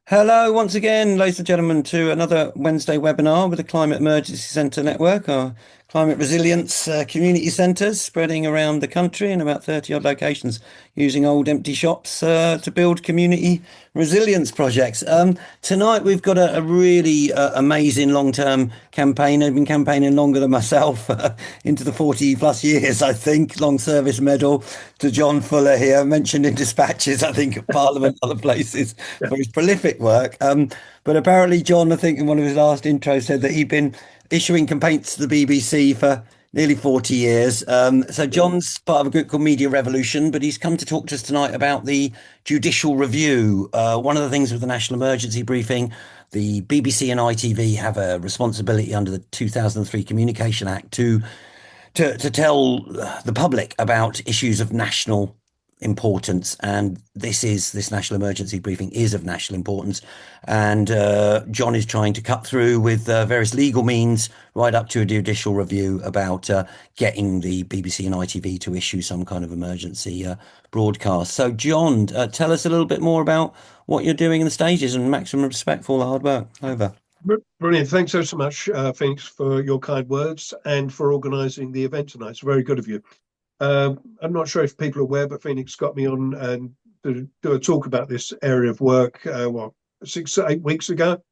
Hello, once again, ladies and gentlemen, to another Wednesday webinar with the Climate Emergency Centre Network, our climate resilience community centres spreading around the country in about 30 odd locations, using old empty shops to build community resilience projects. Tonight we've got a really amazing long-term campaign. I've been campaigning longer than myself, into the 40 plus years, I think. Long service medal to Jon Fuller here, mentioned in dispatches, I think, at Parliament, other places, Yeah. for his prolific work. But apparently, John, I think in one of his last intros, said that he'd been issuing complaints to the BBC for nearly 40 years. So John's part of a group called Media Revolution, but he's come to talk to us tonight about the Judicial Review. One of the things with the National Emergency Briefing, the BBC and ITV have a responsibility under the 2003 Communication Act to tell the public about issues of national importance, and this national emergency briefing is of national importance, and John is trying to cut through with various legal means right up to a judicial review about getting the BBC and ITV to issue some kind of emergency broadcast. So John, tell us a little bit more about what you're doing in the stages, and maximum respect for all the hard work. Over. Brilliant. Thanks so much, Phoenix, for your kind words and for organising the event tonight. It's very good of you. I'm not sure if people are aware, but Phoenix got me on and to do a talk about this area of work, 6 to 8 weeks ago.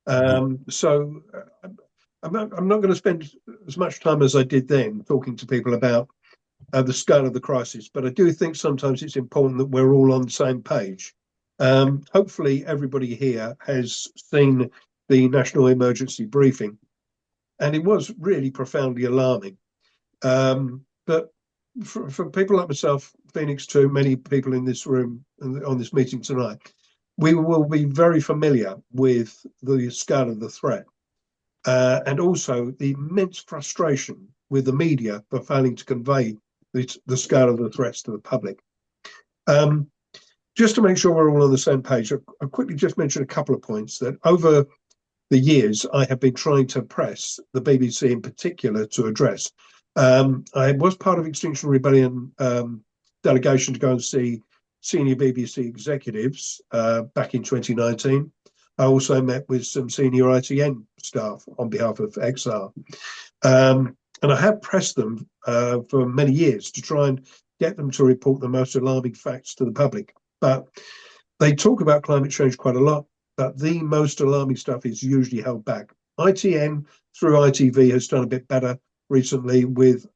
I'm not going to spend as much time as I did then talking to people about the scale of the crisis, but I do think sometimes it's important that we're all on the same page. Hopefully, everybody here has seen the National Emergency Briefing, and it was really profoundly alarming. But for people like myself, Phoenix, too, many people in this room and on this meeting tonight, we will be very familiar with the scale of the threat, and also the immense frustration with the media for failing to convey the scale of the threats to the public. Just to make sure we're all on the same page, I'll quickly just mention a couple of points that over the years I have been trying to press the BBC in particular to address. I was part of Extinction Rebellion delegation to go and see senior BBC executives back in 2019. I also met with some senior ITN staff on behalf of XR. And I have pressed them for many years to try and get them to report the most alarming facts to the public. But they talk about climate change quite a lot, but the most alarming stuff is usually held back. ITN through ITV has done a bit better recently with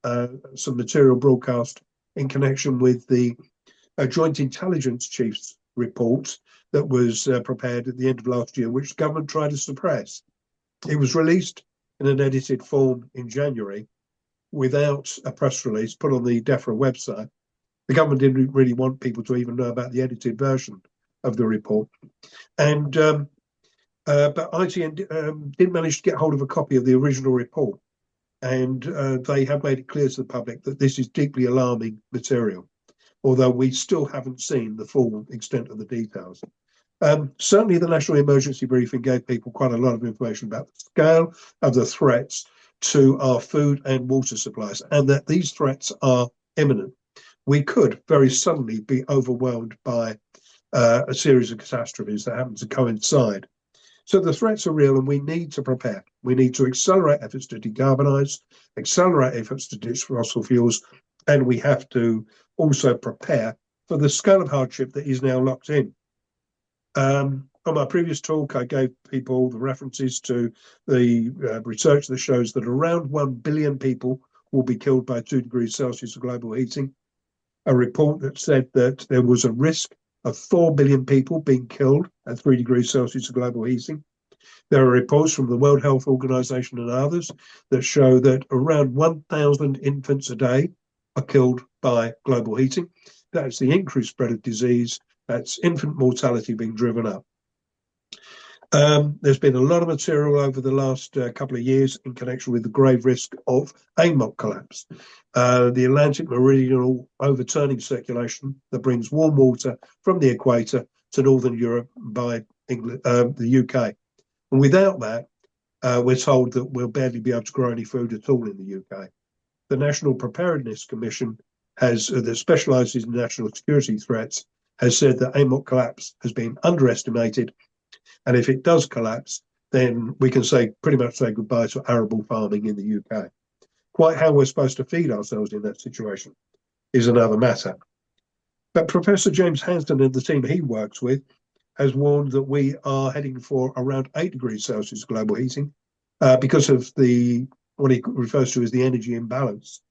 some material broadcast in connection with the Joint Intelligence Chiefs report that was prepared at the end of last year, which the government tried to suppress. It was released in an edited form in January without a press release put on the DEFRA website. The government didn't really want people to even know about the edited version of the report. And but ITN did manage to get hold of a copy of the original report. And they have made it clear to the public that this is deeply alarming material, although we still haven't seen the full extent of the details. Certainly, the National Emergency Briefing gave people quite a lot of information about the scale of the threats to our food and water supplies, and that these threats are imminent. We could very suddenly be overwhelmed by a series of catastrophes that happen to coincide. So the threats are real, and we need to prepare. We need to accelerate efforts to decarbonise, accelerate efforts to ditch fossil fuels, and we have to also prepare for the scale of hardship that is now locked in. On my previous talk, I gave people the references to the research that shows that around 1 billion people will be killed by 2 degrees Celsius of global heating. A report that said that there was a risk of 4 billion people being killed at 3 degrees Celsius of global heating. There are reports from the World Health Organization and others that show that around 1,000 infants a day are killed by global heating. That's the increased spread of disease. That's infant mortality being driven up. There's been a lot of material over the last couple of years in connection with the grave risk of AMOC collapse, the Atlantic meridional overturning circulation that brings warm water from the equator to Northern Europe by England, the UK. And without that, we're told that we'll barely be able to grow any food at all in the UK. The National Preparedness Commission that specialises in national security threats has said that AMOC collapse has been underestimated, And if it does collapse, then we can pretty much say goodbye to arable farming in the UK. Quite how we're supposed to feed ourselves in that situation is another matter. But Professor James Hansden and the team he works with has warned that we are heading for around 8 degrees Celsius global heating because of what he refers to as the energy imbalance,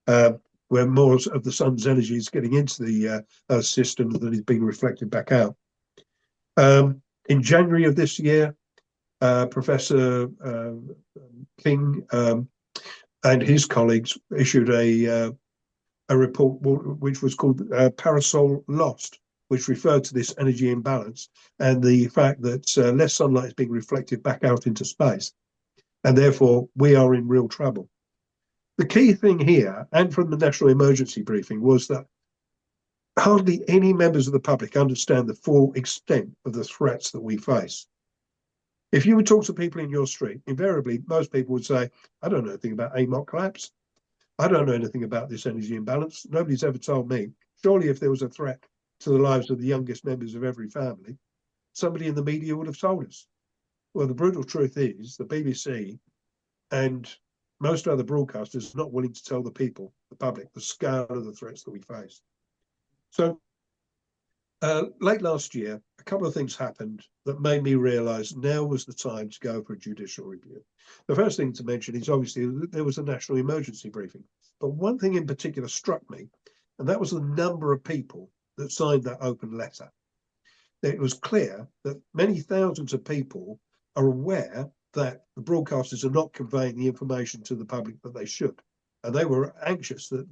where more of the sun's energy is getting into the Earth system than is being reflected back out. In January of this year, Professor King and his colleagues issued a report which was called Parasol Lost, which referred to this energy imbalance and the fact that less sunlight is being reflected back out into space. And therefore, we are in real trouble. The key thing here, and from the National Emergency Briefing, was that hardly any members of the public understand the full extent of the threats that we face. If you would talk to people in your street, invariably, most people would say, I don't know anything about AMOC collapse. I don't know anything about this energy imbalance. Nobody's ever told me. Surely if there was a threat to the lives of the youngest members of every family, somebody in the media would have told us. Well, the brutal truth is the BBC and most other broadcasters are not willing to tell the people, the public, the scale of the threats that we face. So late last year, a couple of things happened that made me realise now was the time to go for a judicial review. The first thing to mention is obviously that there was a national emergency briefing. But one thing in particular struck me, and that was the number of people that signed that open letter. It was clear that many thousands of people are aware that the broadcasters are not conveying the information to the public that they should. And they were anxious that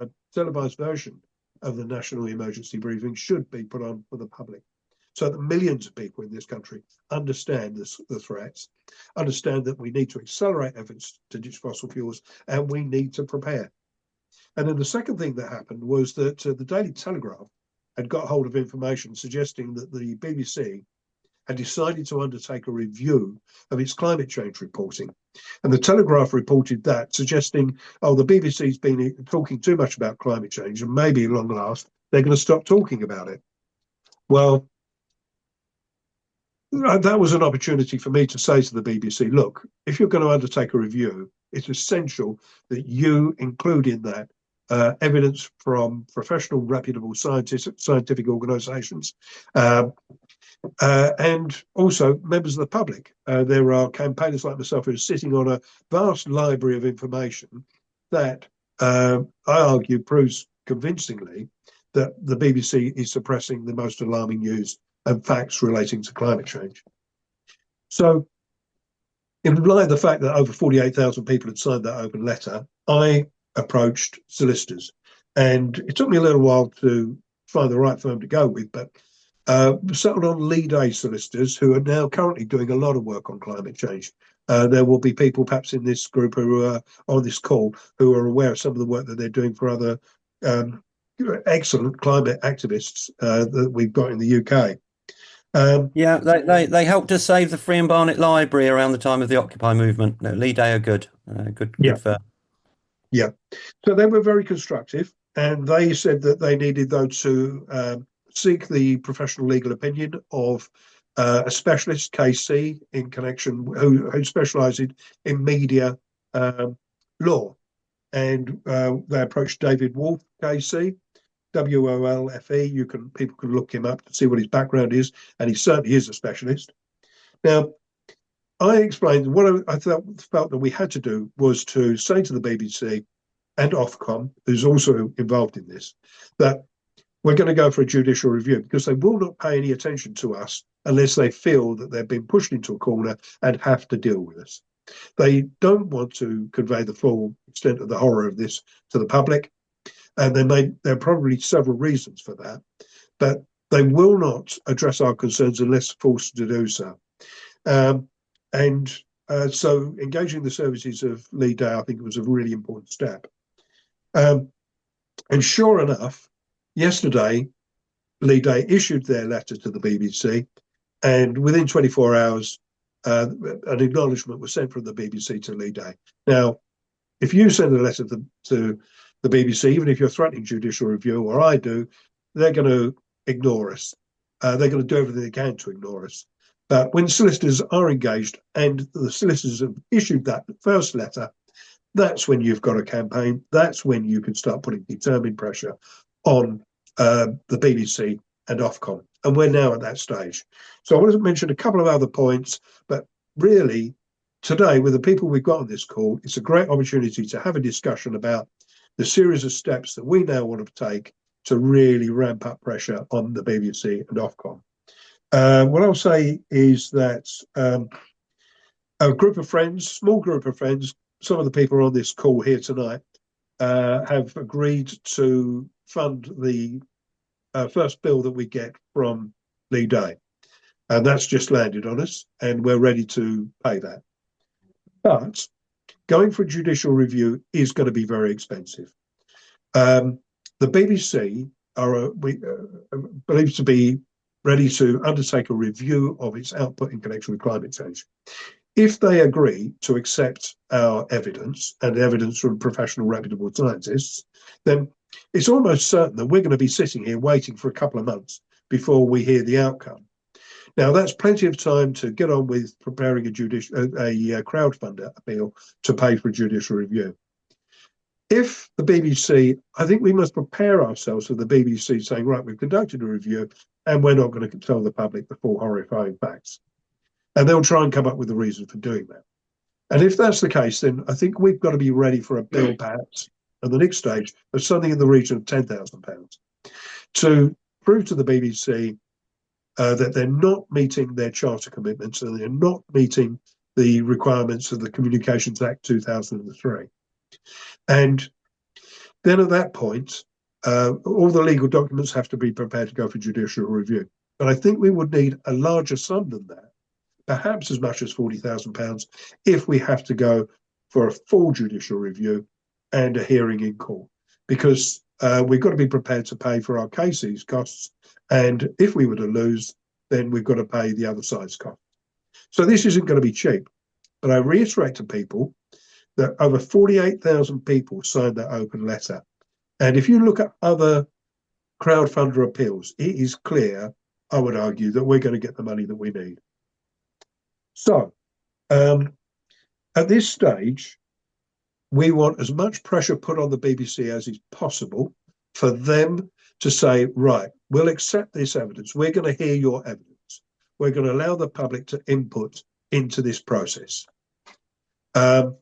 a televised version of the national emergency briefing should be put on for the public, so that millions of people in this country understand the threats, understand that we need to accelerate efforts to ditch fossil fuels, and we need to prepare. And then the second thing that happened was that the Daily Telegraph had got hold of information suggesting that the BBC had decided to undertake a review of its climate change reporting. And the Telegraph reported that, suggesting, oh, the BBC's been talking too much about climate change and maybe at long last, they're going to stop talking about it. Well, that was an opportunity for me to say to the BBC, look, if you're going to undertake a review, it's essential that you include in that evidence from professional, reputable scientific organisations, and also members of the public. There are campaigners like myself who are sitting on a vast library of information that I argue proves convincingly that the BBC is suppressing the most alarming news and facts relating to climate change. So, in light of the fact that over 48,000 people had signed that open letter, I approached solicitors. And it took me a little while to find the right firm to go with, but settled on Lead A solicitors, who are now currently doing a lot of work on climate change. There will be people perhaps in this group who are on this call who are aware of some of the work that they're doing for other excellent climate activists that we've got in the UK. Yeah, they helped us save the Free and Barnet Library around the time of the Occupy movement. No, Lead A are good, good firm. Yeah, so they were very constructive, and they said that they needed, though, to seek the professional legal opinion of a specialist, KC, in connection who specialises in media law, and they approached David Wolfe, KC, WOLFE. People can look him up to see what his background is, and he certainly is a specialist. Now, I explained what I felt that we had to do was to say to the BBC and Ofcom, who's also involved in this, that we're going to go for a judicial review, because they will not pay any attention to us unless they feel that they've been pushed into a corner and have to deal with us. They don't want to convey the full extent of the horror of this to the public, and there are probably several reasons for that, but they will not address our concerns unless forced to do so. So engaging the services of Lead A, I think, was a really important step. And sure enough, yesterday, Lead A issued their letter to the BBC, and within 24 hours, an acknowledgement was sent from the BBC to Lead A. Now, if you send a letter to the BBC, even if you're threatening judicial review, or I do, they're going to ignore us. They're going to do everything they can to ignore us. But when solicitors are engaged and the solicitors have issued that first letter, that's when you've got a campaign. That's when you can start putting determined pressure on the BBC and Ofcom. And we're now at that stage. So I want to mention a couple of other points, but really today, with the people we've got on this call, it's a great opportunity to have a discussion about the series of steps that we now want to take to really ramp up pressure on the BBC and Ofcom. What I'll say is that a group of friends, small group of friends, some of the people on this call here tonight have agreed to fund the first bill that we get from Lee Day. And that's just landed on us, and we're ready to pay that. But going for a judicial review is going to be very expensive. The BBC are believed to be ready to undertake a review of its output in connection with climate change. If they agree to accept our evidence and evidence from professional reputable scientists, then it's almost certain that we're going to be sitting here waiting for a couple of months before we hear the outcome. Now, that's plenty of time to get on with preparing a crowdfunder appeal to pay for a judicial review. If the BBC, I think we must prepare ourselves for the BBC saying, right, we've conducted a review and we're not going to tell the public the full horrifying facts. And they'll try and come up with a reason for doing that. And if that's the case, then I think we've got to be ready for a bill, perhaps, at the next stage, of something in the region of £10,000 to prove to the BBC that they're not meeting their charter commitments and they're not meeting the requirements of the Communications Act 2003. And then at that point, all the legal documents have to be prepared to go for judicial review. But I think we would need a larger sum than that, perhaps as much as £40,000, if we have to go for a full judicial review and a hearing in court, because we've got to be prepared to pay for our cases costs. And if we were to lose, then we've got to pay the other side's costs. So this isn't going to be cheap. But I reiterate to people that over 48,000 people signed that open letter. And if you look at other crowdfunder appeals, it is clear, I would argue, that we're going to get the money that we need. So at this stage, we want as much pressure put on the BBC as is possible for them to say, right, we'll accept this evidence. We're going to hear your evidence. We're going to allow the public to input into this process. And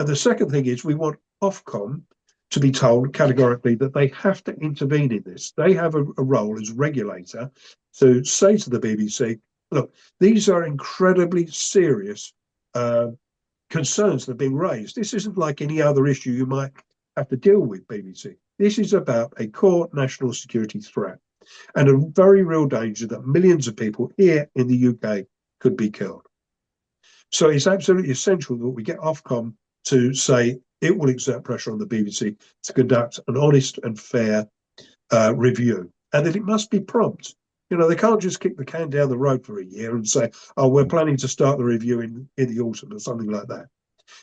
the second thing is we want Ofcom to be told categorically that they have to intervene in this. They have a role as regulator to say to the BBC, look, these are incredibly serious concerns that are being raised. This isn't like any other issue you might have to deal with, BBC. This is about a core national security threat and a very real danger that millions of people here in the UK could be killed. So it's absolutely essential that we get Ofcom to say it will exert pressure on the BBC to conduct an honest and fair review, and that it must be prompt. You know, they can't just kick the can down the road for a year and say, oh, we're planning to start the review in the autumn or something like that.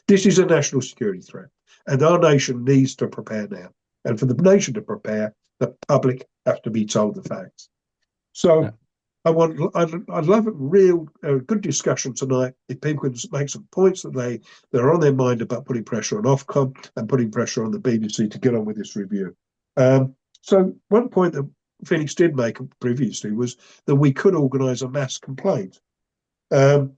This is a national security threat, and our nation needs to prepare now. And for the nation to prepare, the public have to be told the facts. So yeah. I'd love a real good discussion tonight. If people can make some points that are on their mind about putting pressure on Ofcom and putting pressure on the BBC to get on with this review. So one point that Phoenix did make previously was that we could organise a mass complaint. And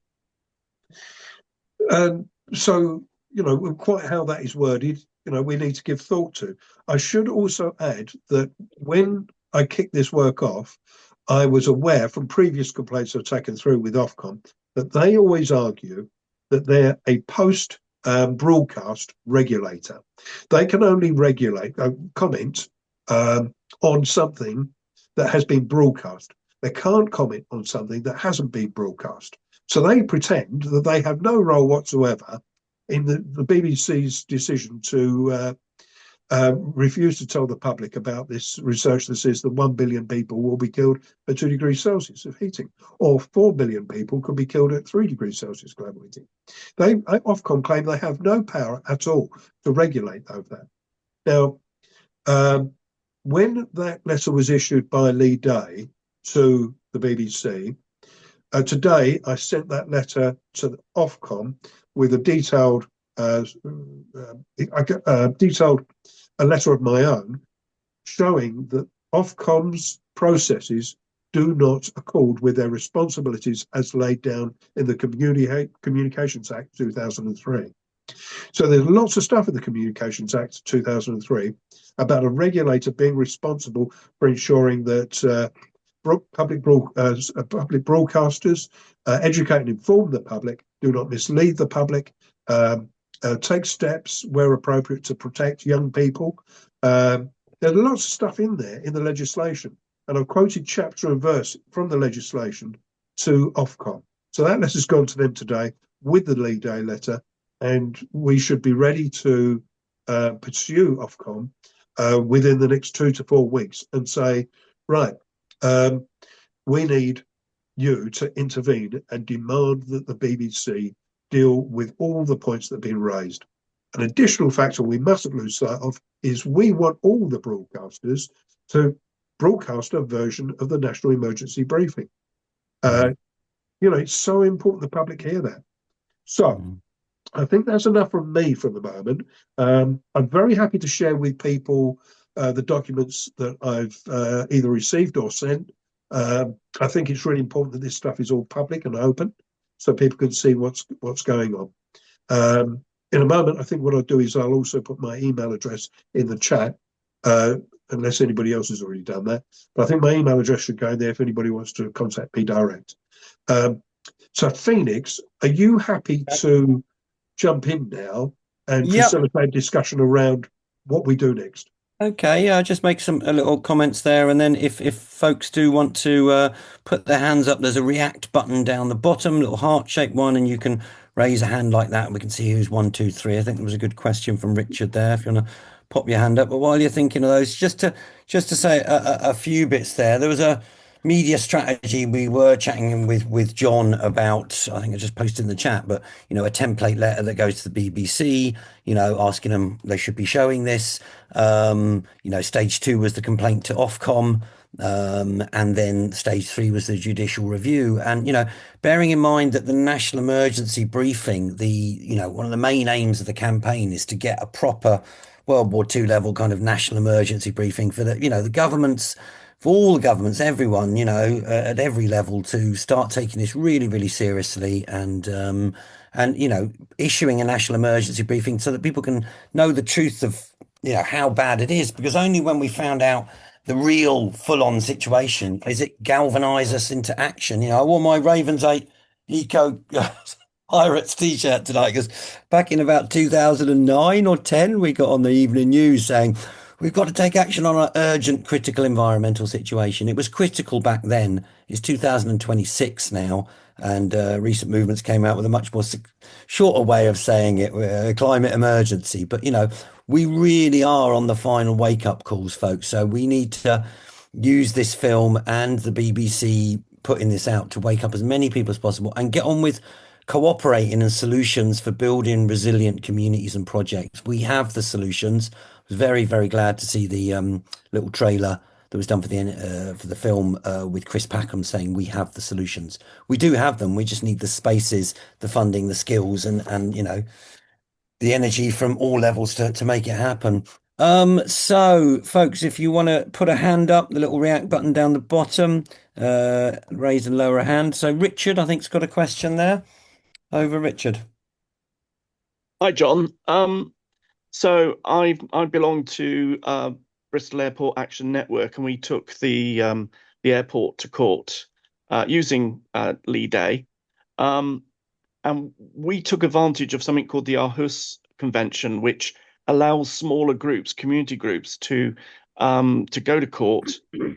so, you know, quite how that is worded, you know, we need to give thought to. I should also add that when I kicked this work off, I was aware from previous complaints I've taken through with Ofcom that they always argue that they're a post-broadcast regulator. They can only comment on something that has been broadcast. They can't comment on something that hasn't been broadcast. So they pretend that they have no role whatsoever in the BBC's decision to refuse to tell the public about this research that says that 1 billion people will be killed at 2 degrees Celsius of heating, or 4 billion people could be killed at 3 degrees Celsius global heating. They Ofcom claim they have no power at all to regulate over that. Now, when that letter was issued by Lee Day to the BBC, Today, I sent that letter to the Ofcom with a detailed a letter of my own showing that Ofcom's processes do not accord with their responsibilities as laid down in the Communications Act 2003. So there's lots of stuff in the Communications Act 2003 about a regulator being responsible for ensuring that public broadcasters educate and inform the public, do not mislead the public, take steps where appropriate to protect young people. There's lots of stuff in there in the legislation, and I've quoted chapter and verse from the legislation to Ofcom. So that letter's gone to them today with the Lee Day letter, and we should be ready to pursue Ofcom within the next 2 to 4 weeks and say, right, we need you to intervene and demand that the BBC deal with all the points that have been raised. An additional factor we mustn't lose sight of is we want all the broadcasters to broadcast a version of the National Emergency Briefing. It's so important the public hear that. So I think that's enough from me for the moment. I'm very happy to share with people the documents that I've either received or sent. I think it's really important that this stuff is all public and open so people can see what's going on. In a moment, I think what I'll do is I'll also put my email address in the chat, unless anybody else has already done that. But I think my email address should go there if anybody wants to contact me direct. So, Phoenix, are you happy to jump in now and facilitate discussion around what we do next? Okay, yeah, I'll just make some little comments there, and then if folks do want to put their hands up, there's a react button down the bottom, little heart-shaped one, and you can raise a hand like that, and we can see who's one, two, three. I think there was a good question from Richard there. If you want to pop your hand up, but while you're thinking of those, just to say a few bits there. There was a media strategy we were chatting with John about. I think I just posted in the chat, but a template letter that goes to the BBC, asking them they should be showing this. Stage 2 was the complaint to Ofcom. And then stage 3 was the judicial review. And, bearing in mind that the national emergency briefing, one of the main aims of the campaign is to get a proper World War II level kind of national emergency briefing for the governments, for all the governments, everyone, at every level to start taking this really, really seriously and issuing a national emergency briefing so that people can know the truth of, how bad it is, because only when we found out the real full-on situation is it galvanise us into action. I wore my Ravens 8 Eco Pirates t-shirt tonight because back in about 2009 or 10, we got on the evening news saying we've got to take action on our urgent critical environmental situation. It was critical back then. It's 2026 now. And recent movements came out with a much more shorter way of saying it, a climate emergency. But, we really are on the final wake-up calls, folks. So we need to use this film and the BBC putting this out to wake up as many people as possible and get on with cooperating and solutions for building resilient communities and projects. We have the solutions. I was very, very glad to see the little trailer that was done for the film with Chris Packham saying we have the solutions. We do have them. We just need the spaces, the funding, the skills, and the energy from all levels to make it happen. So, folks, if you want to put a hand up, the little react button down the bottom, raise and lower a hand. So, Richard, I think's got a question there. Over, Richard. Hi, John. So I belong to Bristol Airport Action Network, and we took the airport to court using Lee Day, and we took advantage of something called the Aarhus Convention, which allows smaller groups, community groups, to go to court,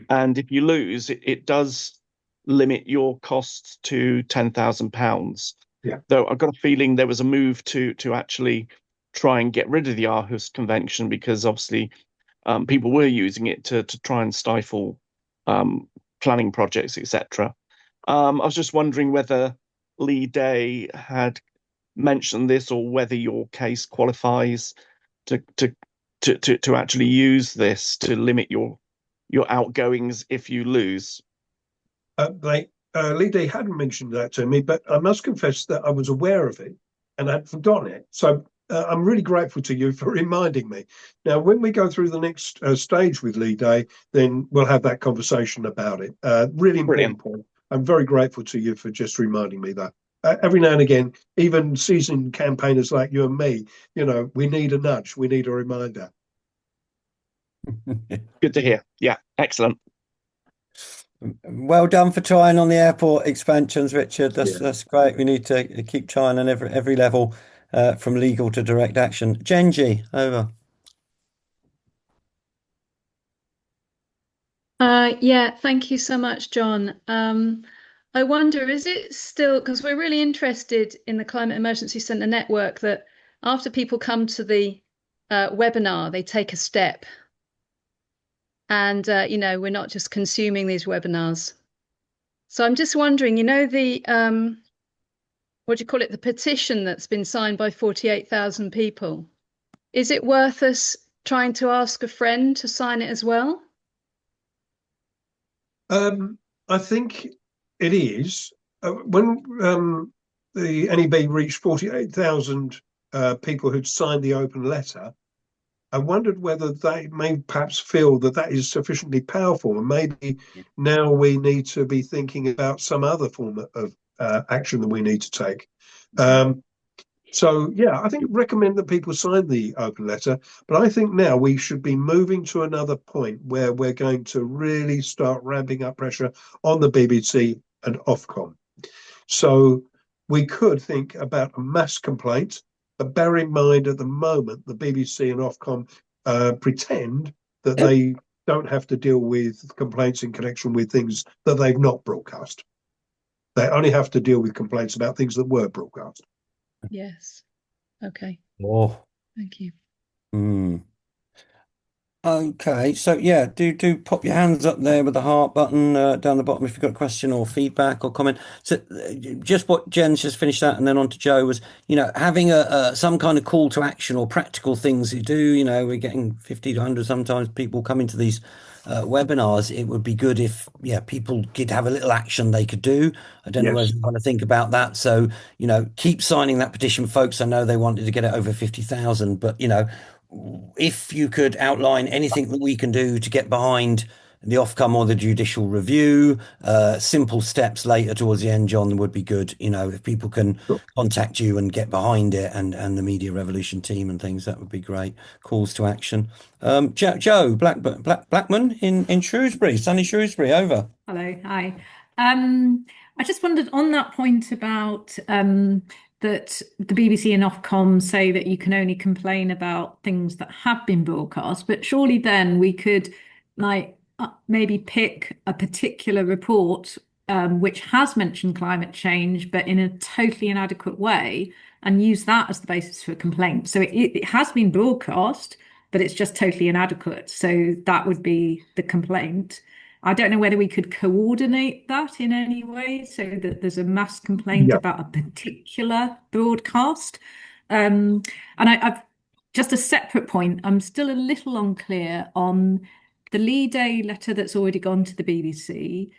and if you lose, it does limit your costs to £10,000. Yeah. Though I've got a feeling there was a move to actually try and get rid of the Aarhus Convention because obviously people were using it to try and stifle planning projects, etc. I was just wondering whether Lee Day had mentioned this or whether your case qualifies to actually use this to limit your outgoings if you lose. Lee Day hadn't mentioned that to me, but I must confess that I was aware of it and I'd forgotten it. So I'm really grateful to you for reminding me. Now, when we go through the next stage with Lee Day, then we'll have that conversation about it. Really important Brilliant. point. I'm very grateful to you for just reminding me that. Every now and again, even seasoned campaigners like you and me, we need a nudge, we need a reminder. Good to hear. Yeah, excellent. Well done for trying on the airport expansions, Richard. That's great. We need to keep trying on every level, from legal to direct action. Genji, over. Yeah, thank you so much, John. I wonder, is it still, because we're really interested in the Climate Emergency Centre network, that after people come to the webinar, they take a step. And, we're not just consuming these webinars. So I'm just wondering, the, what do you call it, the petition that's been signed by 48,000 people. Is it worth us trying to ask a friend to sign it as well? I think it is. When the NEB reached 48,000 people who'd signed the open letter, I wondered whether they may perhaps feel that that is sufficiently powerful, and maybe now we need to be thinking about some other form of action that we need to take. So, yeah, I think recommend that people sign the open letter, but I think now we should be moving to another point where we're going to really start ramping up pressure on the BBC and Ofcom. So we could think about a mass complaint, but bear in mind at the moment, the BBC and Ofcom pretend that they don't have to deal with complaints in connection with things that they've not broadcast. They only have to deal with complaints about things that were broadcast. Yes. Okay. Oh. Thank you. Okay, so yeah, do pop your hands up there with the heart button down the bottom if you've got a question or feedback or comment. So just what Jen's just finished that, and then on to Joe, was having some kind of call to action or practical things you do. We're getting 50 to 100 sometimes people come into these webinars. It would be good if people could have a little action they could do. I don't know whether you want to think about that. So keep signing that petition, folks. I know they wanted to get it over 50,000, but if you could outline anything that we can do to get behind the Ofcom or the judicial review, simple steps later towards the end, John, would be good. If people can contact you and get behind it, and the Media Revolution team and things, that would be great. Calls to action. Joe Blackman in Shrewsbury, sunny Shrewsbury, over. Hello, hi. I just wondered on that point about that the BBC and Ofcom say that you can only complain about things that have been broadcast, but surely then we could maybe pick a particular report which has mentioned climate change, but in a totally inadequate way, and use that as the basis for a complaint. So it has been broadcast, but it's just totally inadequate. So that would be the complaint. I don't know whether we could coordinate that in any way so that there's a mass complaint about a particular broadcast. And I've just a separate point. I'm still a little unclear on the Lee Day letter that's already gone to the BBC.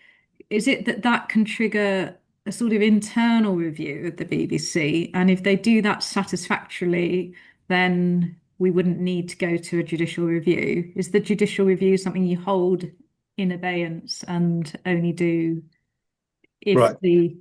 Is it that can trigger a sort of internal review of the BBC? And if they do that satisfactorily, then we wouldn't need to go to a judicial review. Is the judicial review something you hold in abeyance and only do if thank you.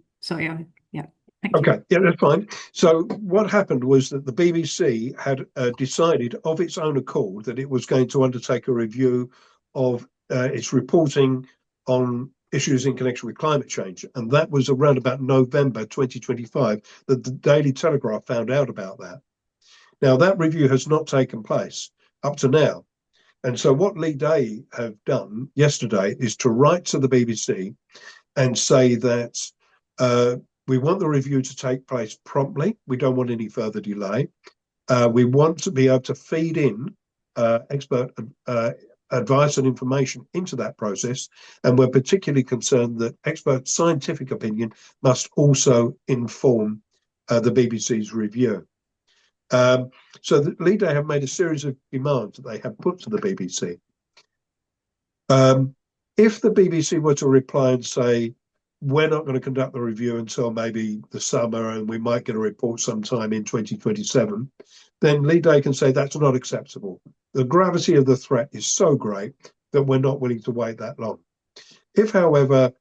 Yeah, that's fine. So what happened was that the BBC had decided of its own accord that it was going to undertake a review of its reporting on issues in connection with climate change, and that was around about November 2025 that the Daily Telegraph found out about that. Now that review has not taken place up to now. And so what Lee Day have done yesterday is to write to the BBC and say that we want the review to take place promptly. We don't want any further delay. We want to be able to feed in expert advice and information into that process. And we're particularly concerned that expert scientific opinion must also inform the BBC's review. So the Lee Day have made a series of demands that they have put to the BBC. If the BBC were to reply and say, we're not going to conduct the review until maybe the summer, and we might get a report sometime in 2027, then Lee Day can say that's not acceptable. The gravity of the threat is so great that we're not willing to wait that long. If, however,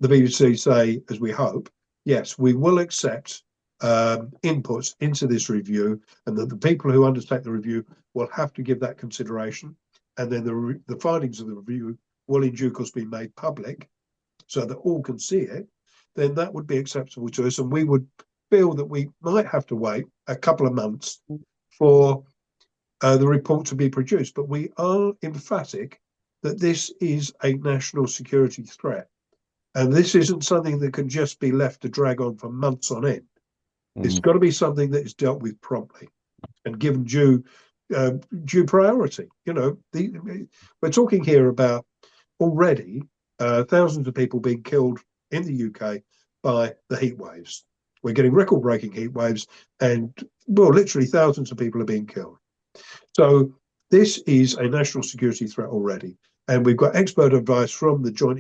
the BBC say, as we hope, yes, we will accept inputs into this review, and that the people who undertake the review will have to give that consideration, and then the findings of the review will in due course be made public so that all can see it, then that would be acceptable to us, and we would feel that we might have to wait a couple of months for the report to be produced. But we are emphatic that this is a national security threat, and this isn't something that can just be left to drag on for months on end. It's got to be something that is dealt with promptly and given due priority. You know, we're talking here about already thousands of people being killed in the UK by the heat waves. We're getting record-breaking heat waves, and well, literally thousands of people are being killed. So this is a national security threat already, and we've got expert advice from the Joint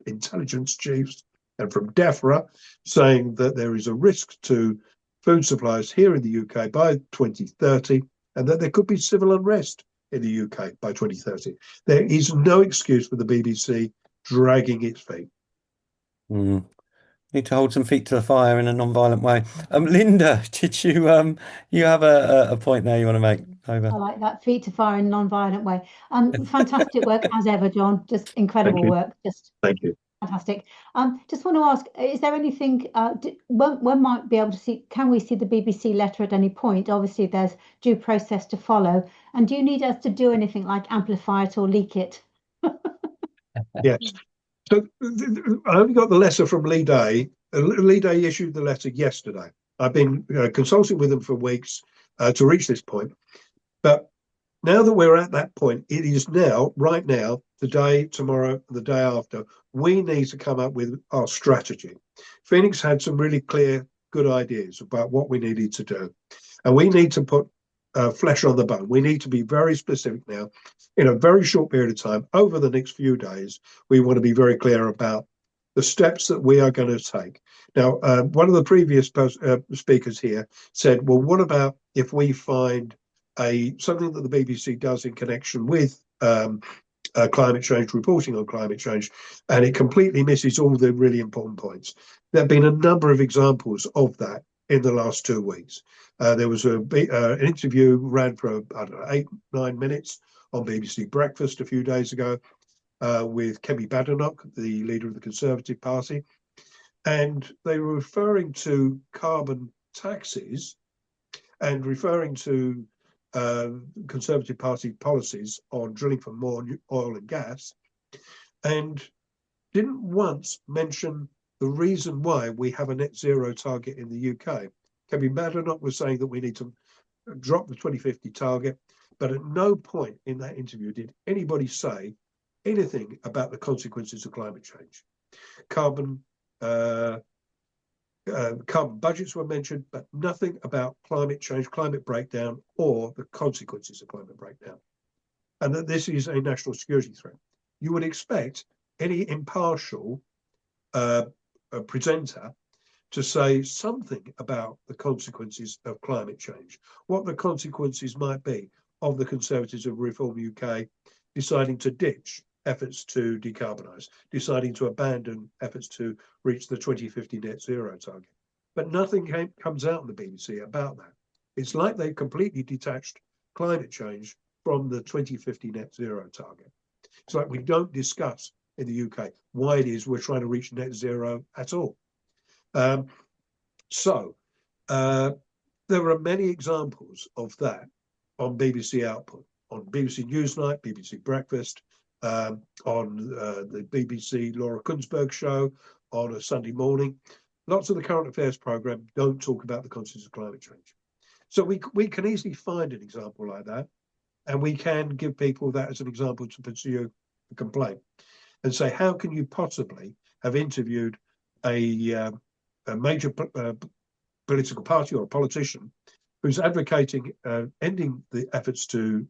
Intelligence Chiefs and from DEFRA saying that there is a risk to food supplies here in the UK by 2030, and that there could be civil unrest in the UK by 2030. There is no excuse for the BBC dragging its feet. Need to hold some feet to the fire in a non-violent way. Linda, did you have a point there you want to make? Over. I like that, feet to fire in a non-violent way. Fantastic work as ever, John. Just incredible work. Just thank you. Fantastic. Just want to ask, is there anything one might be able to see? Can we see the BBC letter at any point? Obviously, there's due process to follow. And do you need us to do anything like amplify it or leak it? Yes. So I only got the letter from Lee Day. Lee Day issued the letter yesterday. I've been consulting with them for weeks to reach this point. But now that we're at that point, it is now, right now, today, tomorrow, the day after, we need to come up with our strategy. Phoenix had some really clear, good ideas about what we needed to do. And we need to put flesh on the bone. We need to be very specific now. In a very short period of time, over the next few days, we want to be very clear about the steps that we are going to take. Now, one of the previous speakers here said, well, what about if we find something that the BBC does in connection with climate change, reporting on climate change, and it completely misses all the really important points. There have been a number of examples of that in the last 2 weeks. There was an interview ran for, I don't know, 8-9 minutes on BBC Breakfast a few days ago with Kemi Badenoch, the leader of the Conservative Party, and they were referring to carbon taxes and referring to Conservative Party policies on drilling for more oil and gas, and didn't once mention the reason why we have a net zero target in the UK. Kevin Badenoch was saying that we need to drop the 2050 target, but at no point in that interview did anybody say anything about the consequences of climate change. Carbon budgets were mentioned, but nothing about climate change, climate breakdown, or the consequences of climate breakdown. And that this is a national security threat. You would expect any impartial presenter to say something about the consequences of climate change, what the consequences might be of the Conservatives of Reform UK deciding to ditch efforts to decarbonise, deciding to abandon efforts to reach the 2050 net zero target. But nothing comes out on the BBC about that. It's like they've completely detached climate change from the 2050 net zero target. It's like we don't discuss in the UK why it is we're trying to reach net zero at all. There are many examples of that on BBC output, on BBC Newsnight, BBC Breakfast, on the BBC Laura Kunsberg show on a Sunday morning. Lots of the current affairs programme don't talk about the consequences of climate change. So we can easily find an example like that, and we can give people that as an example to pursue a complaint and say, how can you possibly have interviewed a major political party or a politician who's advocating ending the efforts to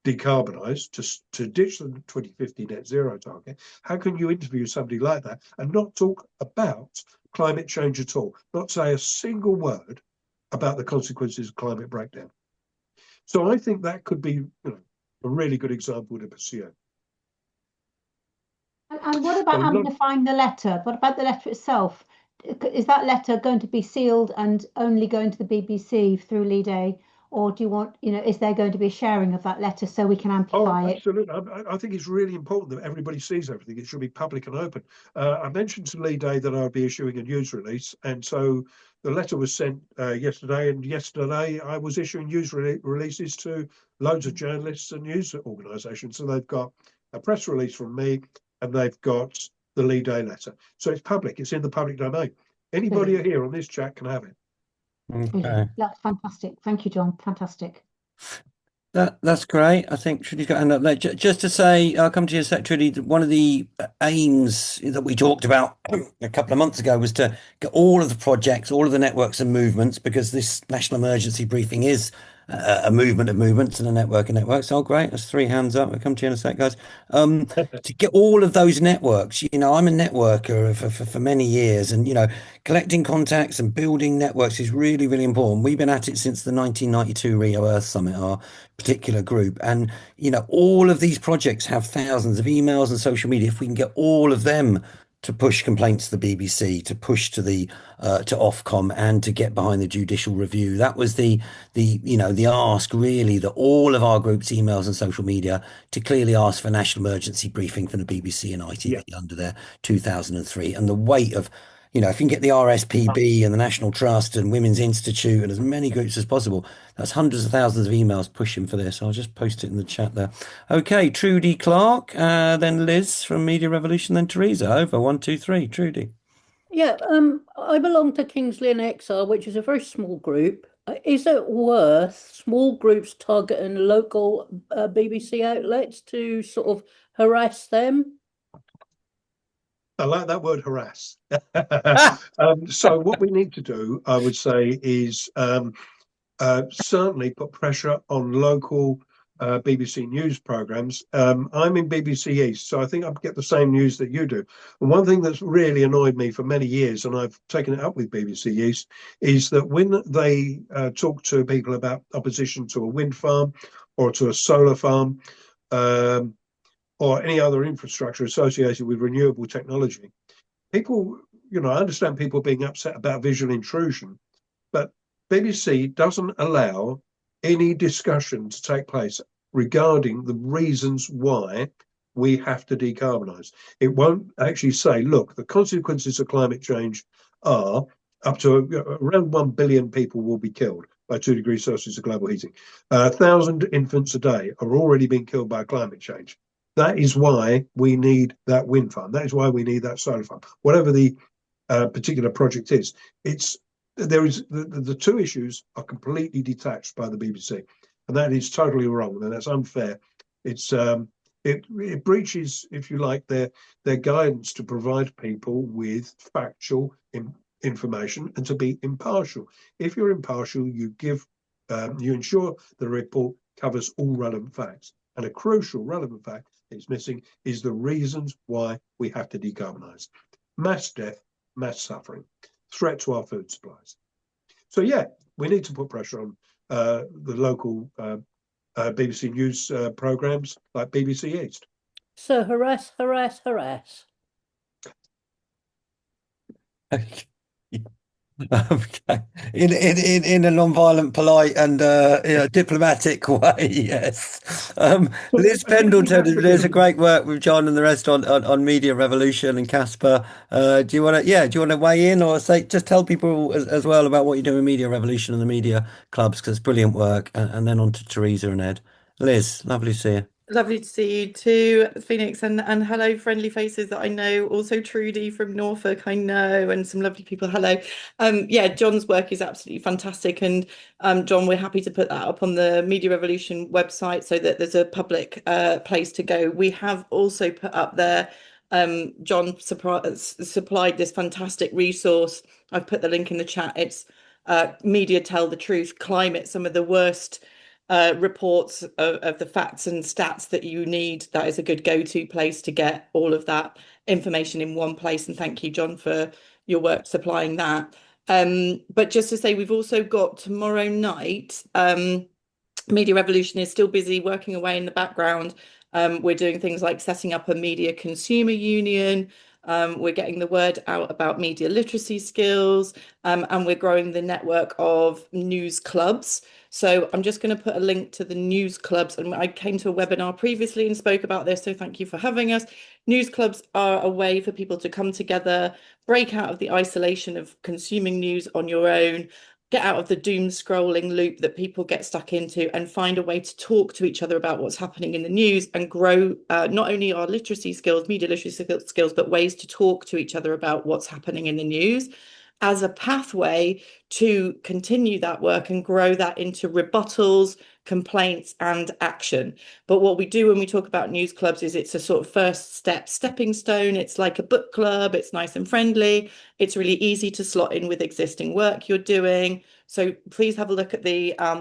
decarbonise, to ditch the 2050 net zero target, how can you interview somebody like that and not talk about climate change at all, not say a single word about the consequences of climate breakdown? So I think that could be, a really good example to pursue. And what about amplifying the letter? What about the letter itself? Is that letter going to be sealed and only going to the BBC through Lead A? Or do you want, is there going to be a sharing of that letter so we can amplify it? Absolutely. I think it's really important that everybody sees everything. It should be public and open. I mentioned to Lead A that I'll be issuing a news release. And so the letter was sent yesterday. And yesterday I was issuing news releases to loads of journalists and news organisations. So they've got a press release from me and they've got the Lead A letter. So it's public. It's in the public domain. Anybody here on this chat can have it. Okay. That's fantastic. Thank you, John. Fantastic. That's great. I think Trudy's got a hand up there. Just to say, I'll come to you in a sec, Trudy. One of the aims that we talked about a couple of months ago was to get all of the projects, all of the networks and movements, because this national emergency briefing is a movement of movements and a network of networks. Oh, great. That's 3 hands up. I'll come to you in a sec, guys. To get all of those networks, I'm a networker for many years, and, collecting contacts and building networks is really, really important. We've been at it since the 1992 Rio Earth Summit, our particular group. And, all of these projects have thousands of emails and social media. If we can get all of them to push complaints to the BBC, to push to the to Ofcom, and to get behind the judicial review. That was the ask, really, that all of our group's emails and social media to clearly ask for national emergency briefing from the BBC and ITV under their 2003. And the weight of, if you can get the RSPB and the National Trust and Women's Institute and as many groups as possible, that's hundreds of thousands of emails pushing for this. I'll just post it in the chat there. Okay, Trudy Clark, then Liz from Media Revolution, then Teresa. Over, 1, 2, 3. Trudy. Yeah, I belong to Kingsley and Exile, which is a very small group. Is it worth small groups targeting local BBC outlets to sort of harass them? I like that word, harass. So what we need to do, I would say, is certainly put pressure on local BBC news programmes. I'm in BBC East, so I think I get the same news that you do. And one thing that's really annoyed me for many years, and I've taken it up with BBC East, is that when they talk to people about opposition to a wind farm or to a solar farm, or any other infrastructure associated with renewable technology, people, I understand people being upset about visual intrusion, but BBC doesn't allow any discussion to take place regarding the reasons why we have to decarbonise. It won't actually say, look, the consequences of climate change are up to around 1 billion people will be killed by 2 degrees Celsius of global heating. 1,000 infants a day are already being killed by climate change. That is why we need that wind farm. That is why we need that solar farm. Whatever the particular project is, the two issues are completely detached by the BBC, and that is totally wrong, and that's unfair. It breaches, if you like, their guidance to provide people with factual information and to be impartial. If you're impartial, you ensure the report covers all relevant facts, and a crucial relevant fact it's missing is the reasons why we have to decarbonise. Mass death, mass suffering, threat to our food supplies. So we need to put pressure on the local BBC news programmes like BBC East. So harass, harass, harass. Okay. In a non-violent, polite, and diplomatic way, yes. Liz Pendleton, there's a great work with John and the rest on Media Revolution and Casper. Do you want to weigh in, or just tell people as well about what you do in Media Revolution and the media clubs, because it's brilliant work, and then on to Teresa and Ed. Liz, lovely to see you. Lovely to see you too, Phoenix, and hello, friendly faces that I know. Also, Trudy from Norfolk, I know, and some lovely people. Hello. John's work is absolutely fantastic, and John, we're happy to put that up on the Media Revolution website so that there's a public place to go. We have also put up there. John supplied this fantastic resource. I've put the link in the chat. It's Media Tell the Truth, Climate, some of the worst reports of the facts and stats that you need, that is a good go-to place to get all of that information in one place. And thank you, Jon, for your work supplying that. But just to say, we've also got tomorrow night, Media Revolution is still busy working away in the background. We're doing things like setting up a media consumer union. We're getting the word out about media literacy skills, and we're growing the network of news clubs. So I'm just going to put a link to the news clubs. And I came to a webinar previously and spoke about this, so thank you for having us. News clubs are a way for people to come together, break out of the isolation of consuming news on your own, get out of the doom scrolling loop that people get stuck into, and find a way to talk to each other about what's happening in the news and grow not only our literacy skills, media literacy skills, but ways to talk to each other about what's happening in the news as a pathway to continue that work and grow that into rebuttals, complaints, and action. But what we do when we talk about news clubs is it's a sort of first stepping stone. It's like a book club. It's nice and friendly. It's really easy to slot in with existing work you're doing. So please have a look at the I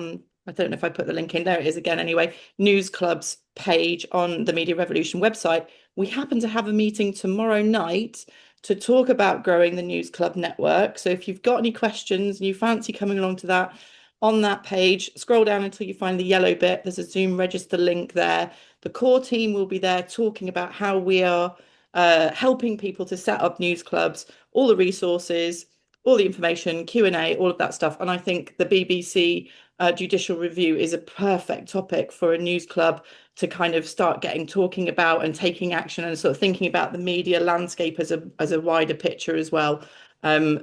don't know if I put the link in, there it is again anyway, news clubs page on the Media Revolution website. We happen to have a meeting tomorrow night to talk about growing the news club network. So if you've got any questions and you fancy coming along to that, on that page, scroll down until you find the yellow bit. There's a Zoom register link there. The core team will be there talking about how we are helping people to set up news clubs, all the resources, all the information, Q&A, all of that stuff. And I think the BBC Judicial Review is a perfect topic for a news club to kind of start talking about and taking action and sort of thinking about the media landscape as a wider picture as well.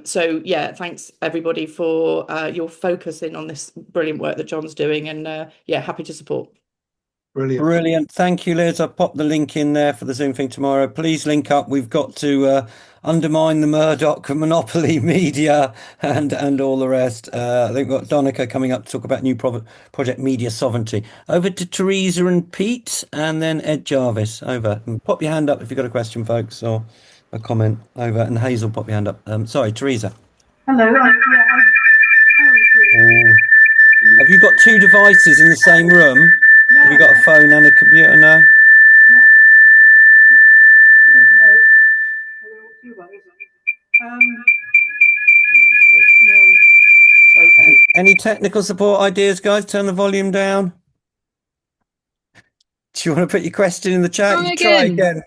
So yeah, thanks everybody for your focus in on this brilliant work that Jon's doing, and yeah, happy to support. Brilliant. Thank you, Liz. I've popped the link in there for the Zoom thing tomorrow. Please link up. We've got to undermine the Murdoch monopoly media and all the rest. I think we've got Donica coming up to talk about new project Media Sovereignty. Over to Teresa and Pete, and then Ed Jarvis. Over. And pop your hand up if you've got a question, folks, or a comment. Over. And Hazel, pop your hand up. Sorry, Teresa. Hello. Have you got two devices in the same room? No. Have you got a phone and a computer now? Any technical support ideas, guys? Turn the volume down. Do you want to put your question in the chat? Try again.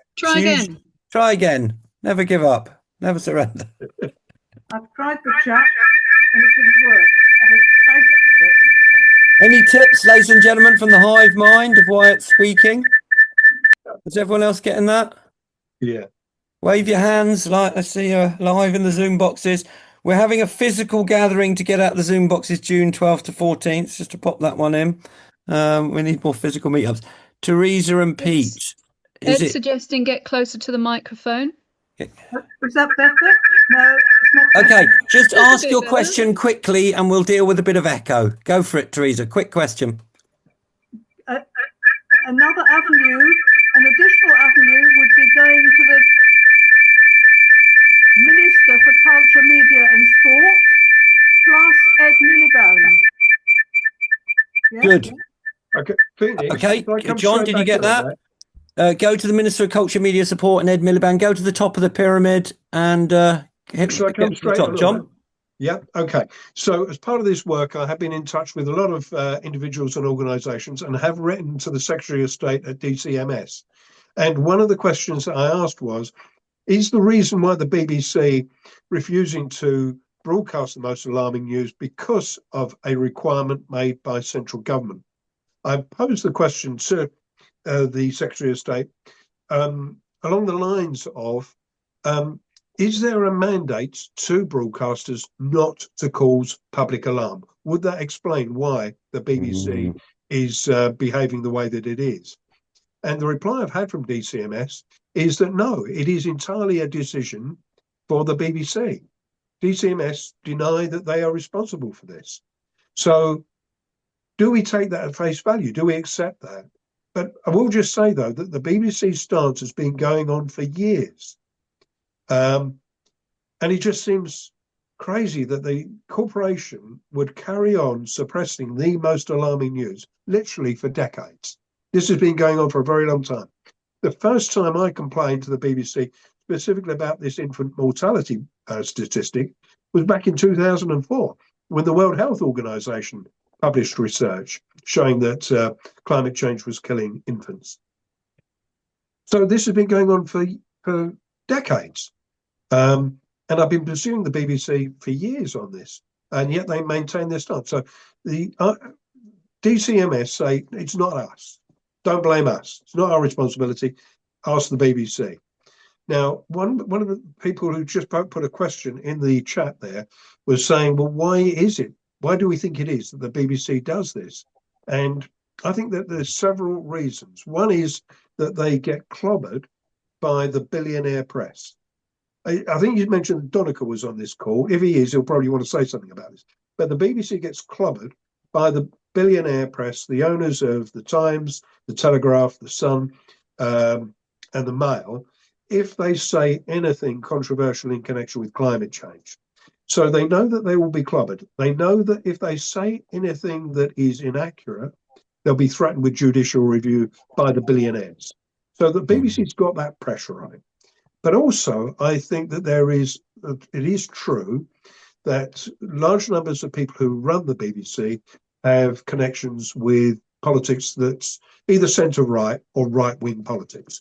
Try again. Never give up. Never surrender. I've tried the chat and it didn't work. Any tips, ladies and gentlemen, from the hive mind of why it's squeaking? Is everyone else getting that? Yeah. Wave your hands. Like I see you live in the Zoom boxes. We're having a physical gathering to get out the Zoom boxes June 12th to 14th, just to pop that one in. We need more physical meetups. Teresa and Pete. Ed's suggesting get closer to the microphone. Is that better? No, it's not better. Okay, just ask your question quickly and we'll deal with a bit of echo. Go for it, Teresa. Quick question. Another avenue, an additional avenue would be going to the Minister for Culture, Media and Sport, plus Ed Miliband. Yeah? Good. Okay, Phoenix, okay. John, did you get that? Go to the Minister of Culture, Media Support and Ed Miliband. Go to the top of the pyramid and Should I come straight top, on John? Yeah, okay. So as part of this work, I have been in touch with a lot of individuals and organisations and have written to the Secretary of State at DCMS. And one of the questions that I asked was, is the reason why the BBC refusing to broadcast the most alarming news because of a requirement made by central government? I posed the question to the Secretary of State along the lines of, is there a mandate to broadcasters not to cause public alarm? Would that explain why the BBC is behaving the way that it is? And the reply I've had from DCMS is that no, it is entirely a decision for the BBC. DCMS deny that they are responsible for this. So do we take that at face value? Do we accept that? But I will just say, though, that the BBC stance has been going on for years. And it just seems crazy that the corporation would carry on suppressing the most alarming news, literally for decades. This has been going on for a very long time. The first time I complained to the BBC specifically about this infant mortality statistic was back in 2004, when the World Health Organization published research showing that climate change was killing infants. So this has been going on for decades. And I've been pursuing the BBC for years on this, and yet they maintain their stance. So the DCMS say it's not us. Don't blame us. It's not our responsibility. Ask the BBC. Now, one of the people who just put a question in the chat there was saying, well, why is it? Why do we think it is that the BBC does this? And I think that there's several reasons. One is that they get clobbered by the billionaire press. I think you mentioned Donica was on this call. If he is, he'll probably want to say something about this. But the BBC gets clobbered by the billionaire press, the owners of the Times, the Telegraph, the Sun, and the Mail, if they say anything controversial in connection with climate change. So they know that they will be clobbered. They know that if they say anything that is inaccurate, they'll be threatened with judicial review by the billionaires. So the BBC's got that pressure on it. But also, I think that it is true that large numbers of people who run the BBC have connections with politics that's either centre-right or right-wing politics.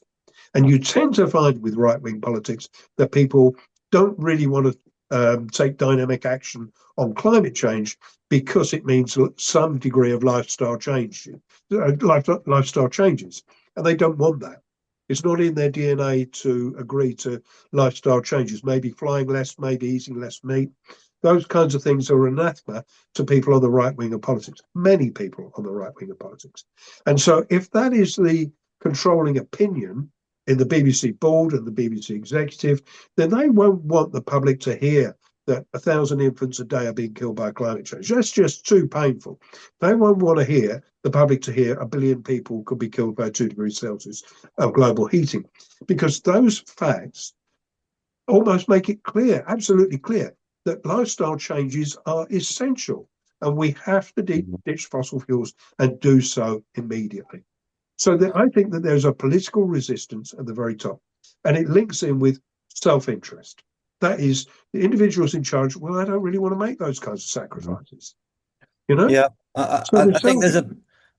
And you tend to find with right-wing politics that people don't really want to take dynamic action on climate change because it means some degree of lifestyle changes. And they don't want that. It's not in their DNA to agree to lifestyle changes, maybe flying less, maybe eating less meat. Those kinds of things are anathema to people on the right wing of politics, many people on the right wing of politics. And so if that is the controlling opinion in the BBC board and the BBC executive, then they won't want the public to hear that 1,000 infants a day are being killed by climate change. That's just too painful. They won't want to hear the public to hear 1 billion people could be killed by 2 degrees Celsius of global heating, because those facts almost make it clear, absolutely clear, that lifestyle changes are essential and we have to ditch fossil fuels and do so immediately. So I think that there's a political resistance at the very top, and it links in with self-interest. That is, the individuals in charge, well, I don't really want to make those kinds of sacrifices. You know? Yeah, I think there's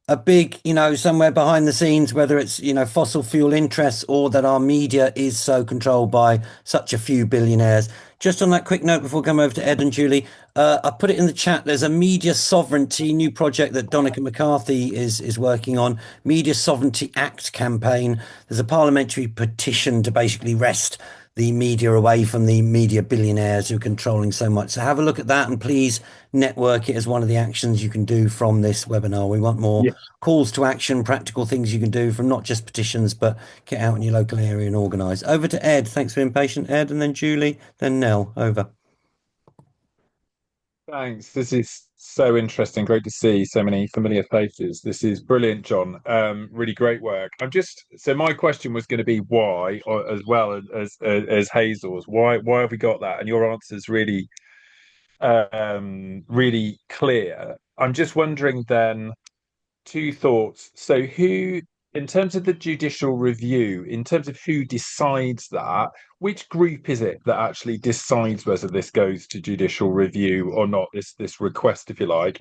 a big, somewhere behind the scenes, whether it's, fossil fuel interests or that our media is so controlled by such a few billionaires. Just on that quick note, before we come over to Ed and Julie, I put it in the chat. There's a media sovereignty new project that Donica McCarthy is working on, Media Sovereignty Act campaign. There's a parliamentary petition to basically wrest the media away from the media billionaires who are controlling so much. So have a look at that and please network it as one of the actions you can do from this webinar. We want more calls to action, practical things you can do from not just petitions, but get out in your local area and organise. Over to Ed. Thanks for being patient, Ed, and then Julie, then Nell. Over. Thanks. This is so interesting. Great to see so many familiar faces. This is brilliant, John. Really great work. So my question was going to be why, or as well as Hazel's. Why have we got that? And your answer is really really clear. I'm just wondering then, two thoughts. So who, in terms of the judicial review, in terms of who decides that, which group is it that actually decides whether this goes to judicial review or not, this request, if you like?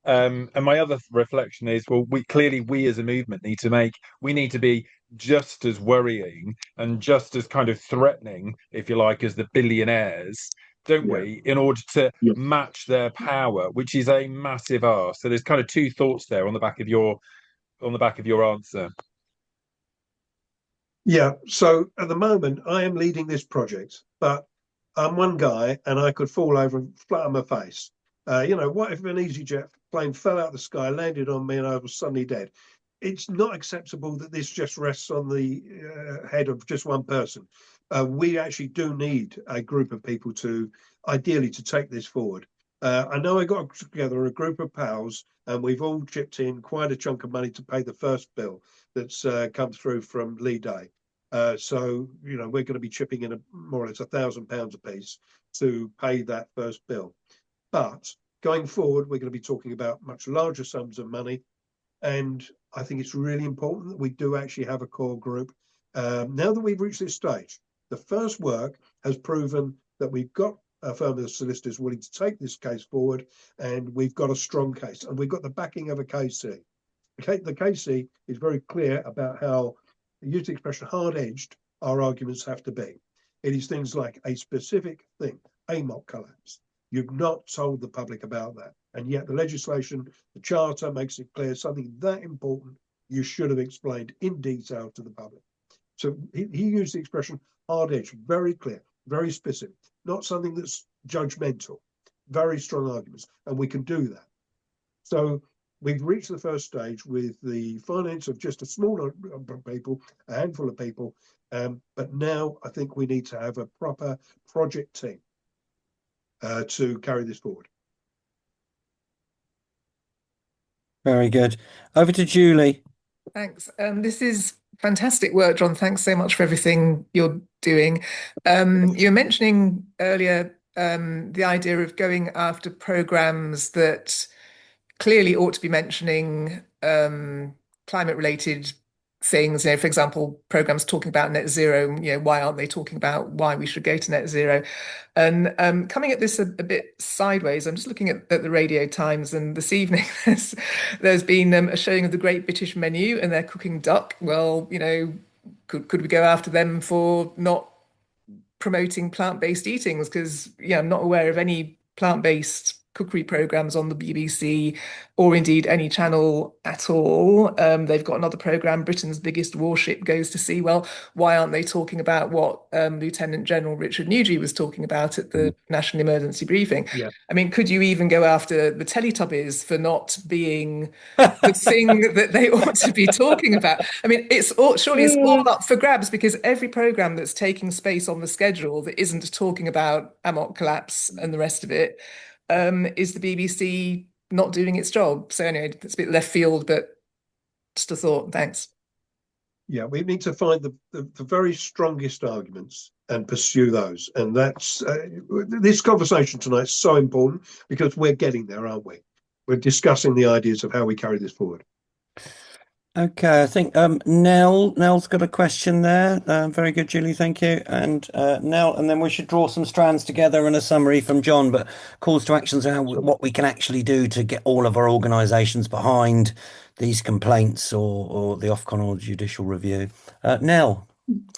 And my other reflection is, well, we as a movement need to be just as worrying and just as kind of threatening, if you like, as the billionaires, don't we, in order to match their power, which is a massive ask. So there's kind of two thoughts there on the back of your answer. Yeah, so at the moment I am leading this project, but I'm one guy and I could fall over and flat on my face. What if an EasyJet plane fell out of the sky, landed on me and I was suddenly dead? It's not acceptable that this just rests on the head of just one person. We actually do need a group of people ideally to take this forward. I know I got together a group of pals and we've all chipped in quite a chunk of money to pay the first bill that's come through from Lee Day. So, you know, we're going to be chipping in more or less £1,000 a piece to pay that first bill. But going forward, we're going to be talking about much larger sums of money. And I think it's really important that we do actually have a core group. Now that we've reached this stage, the first work has proven that we've got a firm of solicitors willing to take this case forward, and we've got a strong case, and we've got the backing of a KC. The KC is very clear about how, use the expression, hard-edged our arguments have to be. It is things like a specific thing, AMOC collapse. You've not told the public about that. And yet the legislation, the charter makes it clear something that important you should have explained in detail to the public. So he used the expression hard edge, very clear, very specific, not something that's judgmental, very strong arguments, and we can do that. So we've reached the first stage with the finance of just a small number of people, a handful of people, but now I think we need to have a proper project team to carry this forward. Very good. Over to Julie. Thanks. This is fantastic work, John. Thanks so much for everything you're doing. You were mentioning earlier the idea of going after programs that clearly ought to be mentioning climate-related things. You know, for example, programs talking about net zero. You know, why aren't they talking about why we should go to net zero? And coming at this a bit sideways, I'm just looking at the Radio Times, and this evening there's been a showing of the Great British Menu, and they're cooking duck. Well, you know, could we go after them for not promoting plant-based eatings? Because yeah, I'm not aware of any plant-based cookery programs on the BBC or indeed any channel at all. They've got another program, Britain's Biggest Warship Goes to Sea. Well, why aren't they talking about what Lieutenant General Richard Nugent was talking about at the National Emergency Briefing? Yeah. I mean, could you even go after the Teletubbies for not being the thing that they ought to be talking about? I mean, surely it's all up for grabs, because every program that's taking space on the schedule that isn't talking about AMOC collapse and the rest of it is the BBC not doing its job. So anyway, it's a bit left field, but just a thought. Thanks. Yeah, we need to find the very strongest arguments and pursue those. And that's this conversation tonight is so important, because we're getting there, aren't we? We're discussing the ideas of how we carry this forward. Okay, I think Nell's got a question there. Very good, Julie, thank you. And Nell, and then we should draw some strands together and a summary from John, but calls to actions and what we can actually do to get all of our organisations behind these complaints or the Ofcom or Judicial Review. Nell,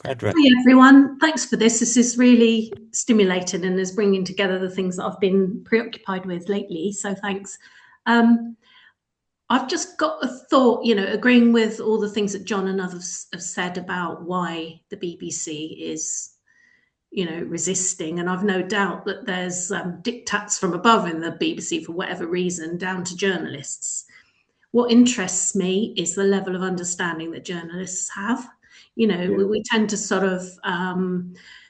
Frederick. Hi everyone, thanks for this. This is really stimulating and is bringing together the things that I've been preoccupied with lately, so thanks. I've just got a thought, you know, agreeing with all the things that John and others have said about why the BBC is, you know, resisting. And I've no doubt that there's diktats from above in the BBC for whatever reason, down to journalists. What interests me is the level of understanding that journalists have. You know, we tend to sort of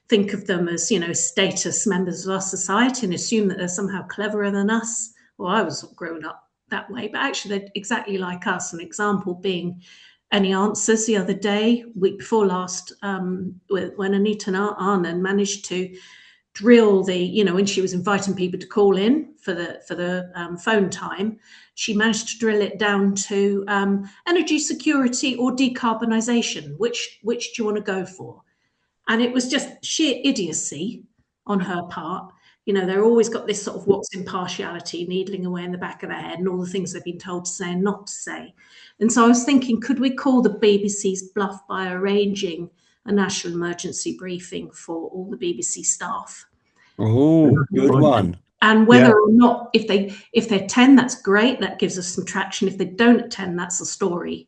think of them as, you know, status members of our society and assume that they're somehow cleverer than us. Well, I was grown up that way, but actually they're exactly like us. An example being Any Answers the other day, week before last, when Anita Arnan managed to drill the, you know, when she was inviting people to call in for the phone time, she managed to drill it down to energy security or decarbonisation. Which do you want to go for? And it was just sheer idiocy on her part. You know, they're always got this sort of what's impartiality needling away in the back of their head and all the things they've been told to say and not to say. And so I was thinking, could we call the BBC's bluff by arranging a national emergency briefing for all the BBC staff? Oh, good one. And whether or not, if they attend, that's great. That gives us some traction. If they don't attend, that's a story.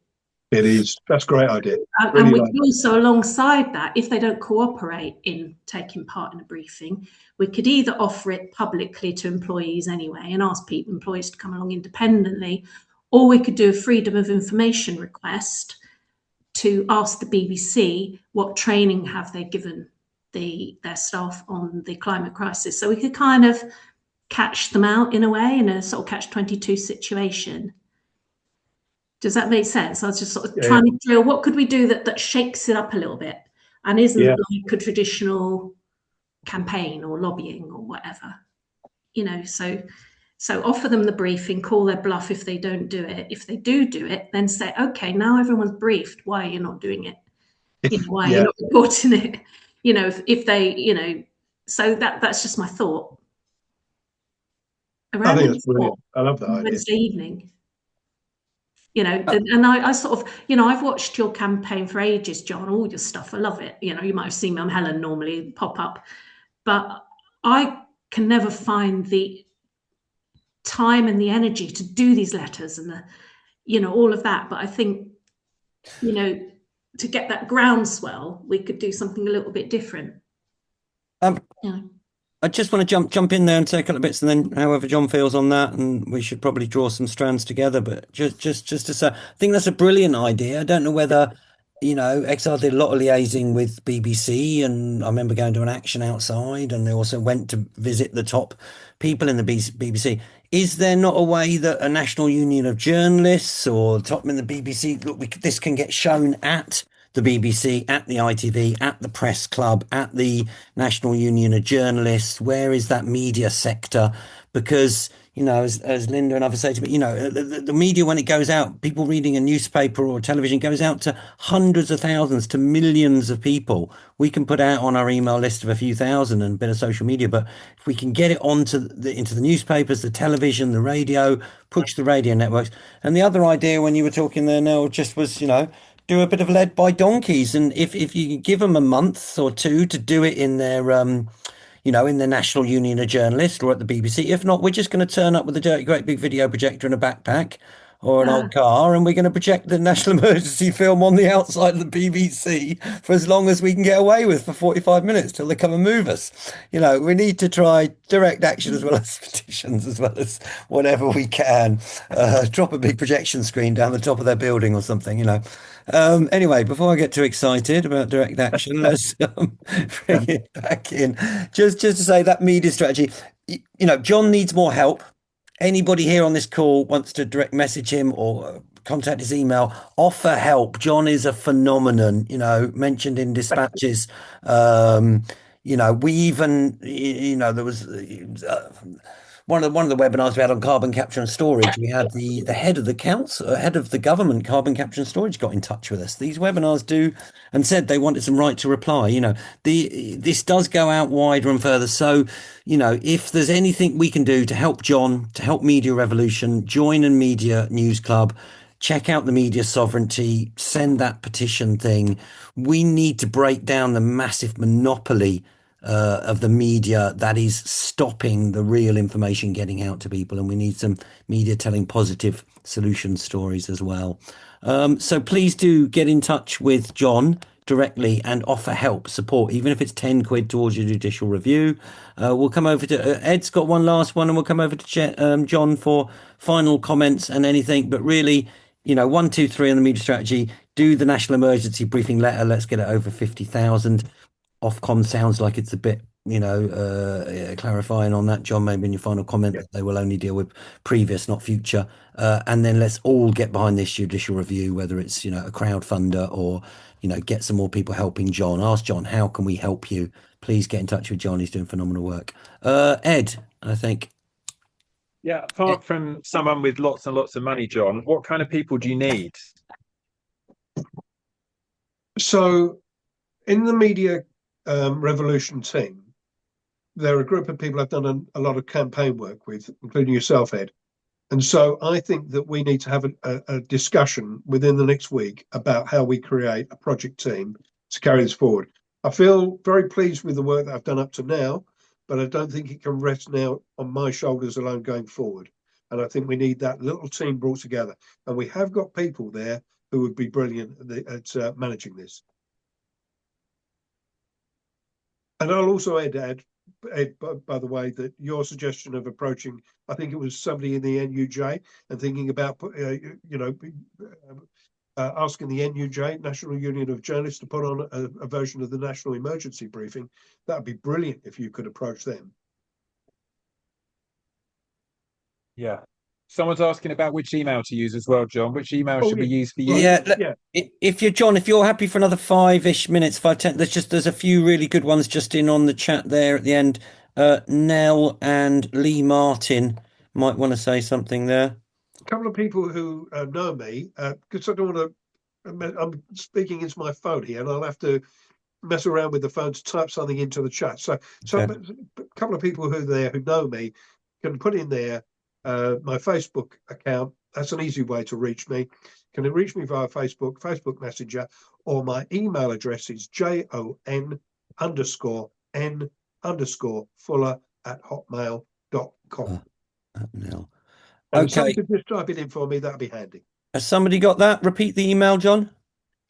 It is. That's a great idea. And we could also, alongside that, if they don't cooperate in taking part in a briefing, we could either offer it publicly to employees anyway and ask employees to come along independently, or we could do a freedom of information request to ask the BBC what training have they given their staff on the climate crisis. So we could kind of catch them out in a way, in a sort of catch-22 situation. Does that make sense? I was just sort of trying to drill, what could we do that shakes it up a little bit? and isn't like a traditional campaign or lobbying or whatever, so offer them the briefing, call their bluff if they don't do it. If they do it, then say, okay, now everyone's briefed, why are you not doing it? Why are you not reporting it? If they, so that's just my thought. I think that's brilliant. I love that idea. Wednesday evening. And I sort of, I've watched your campaign for ages, John, all your stuff. I love it. You might have seen me on Helen normally pop up, but I can never find the time and the energy to do these letters and all of that. But I think, to get that groundswell, we could do something a little bit different. I just want to jump in there and say a couple of bits, and then however John feels on that, and we should probably draw some strands together. But just to say, I think that's a brilliant idea. I don't know whether, XR did a lot of liaising with BBC, and I remember going to an action outside, and they also went to visit the top people in the BBC. Is there not a way that a national union of journalists or top in the BBC, look, this can get shown at the BBC, at the ITV, at the Press Club, at the National Union of Journalists? Where is that media sector? Because, as Linda and others say to me, the media, when it goes out, people reading a newspaper or television, goes out to hundreds of thousands, to millions of people. We can put out on our email list of a few thousand and a bit of social media, but if we can get it into the newspapers, the television, the radio, push the radio networks. And the other idea when you were talking there, Nell, just was, do a bit of led by donkeys, and if you give them a month or two to do it in their in the National Union of Journalists or at the BBC. If not, we're just going to turn up with a great big video projector and a backpack or an old car, and we're going to project the national emergency film on the outside of the BBC for as long as we can get away with, for 45 minutes till they come and move us. We need to try direct action as well as petitions, as well as whatever we can. Drop a big projection screen down the top of their building or something, Anyway, before I get too excited about direct action, let's bring it back in. Just to say that media strategy, John needs more help. Anybody here on this call wants to direct message him or contact his email, offer help. John is a phenomenon, mentioned in dispatches. We even, there was one of the webinars we had on carbon capture and storage. We had the head of the council, head of the government carbon capture and storage got in touch with us. These webinars do, and said they wanted some right to reply. This does go out wider and further. So, if there's anything we can do to help John, to help Media Revolution, join a Media News Club, check out the media sovereignty, send that petition thing. We need to break down the massive monopoly of the media that is stopping the real information getting out to people, and we need some media telling positive solution stories as well. So please do get in touch with John directly and offer help, support, even if it's 10 quid towards your judicial review. We'll come over to Ed's got one last one, and we'll come over to John for final comments and anything. But really, 1, 2, 3 on the media strategy. Do the national emergency briefing letter. Let's get it over 50,000. Ofcom sounds like it's a bit, clarifying on that, John, maybe in your final comment that they will only deal with previous, not future. And then let's all get behind this judicial review, whether it's, a crowdfunder or, get some more people helping John. Ask John, how can we help you? Please get in touch with John. He's doing phenomenal work. Ed, I think. Yeah, apart from someone with lots and lots of money, John, what kind of people do you need? So in the Media Revolution team, there are a group of people I've done a lot of campaign work with, including yourself, Ed. And so I think that we need to have a discussion within the next week about how we create a project team to carry this forward. I feel very pleased with the work that I've done up to now, but I don't think it can rest now on my shoulders alone going forward. And I think we need that little team brought together. And we have got people there who would be brilliant at managing this. And I'll also add, by the way, that your suggestion of approaching, I think it was somebody in the NUJ, and thinking about, asking the NUJ, National Union of Journalists, to put on a version of the National Emergency Briefing. That would be brilliant if you could approach them. Yeah, Someone's asking about which email to use as well, John. Which email should we use for you? Yeah, if you're John, if you're happy for another 5-ish minutes, 5-10, there's a few really good ones just in on the chat there at the end. Nell and Lee Martin might want to say something there. A couple of people who know me, because I don't want to. I'm speaking into my phone here, and I'll have to mess around with the phone to type something into the chat. So a couple of people who know me can put in there my Facebook account. That's an easy way to reach me. Can reach me via Facebook Messenger, or my email address is jon_n_fuller@hotmail.com. No. And if somebody could just type it in for me, that'd be handy. Has somebody got that? Repeat the email, John.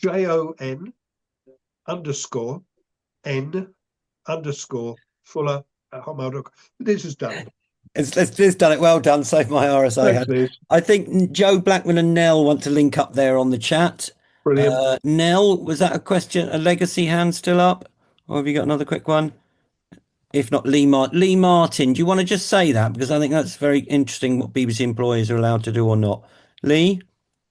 jon_n_fuller@hotmail.com. This has done it. It's done it. Well done. Save my RSA Thanks, head. I think Joe Blackman and Nell want to link up there on the chat. Brilliant. Nell, was that a question, a legacy hand still up? Or have you got another quick one? If not, Lee Martin, do you want to just say that? Because I think that's very interesting what BBC employees are allowed to do or not. Lee?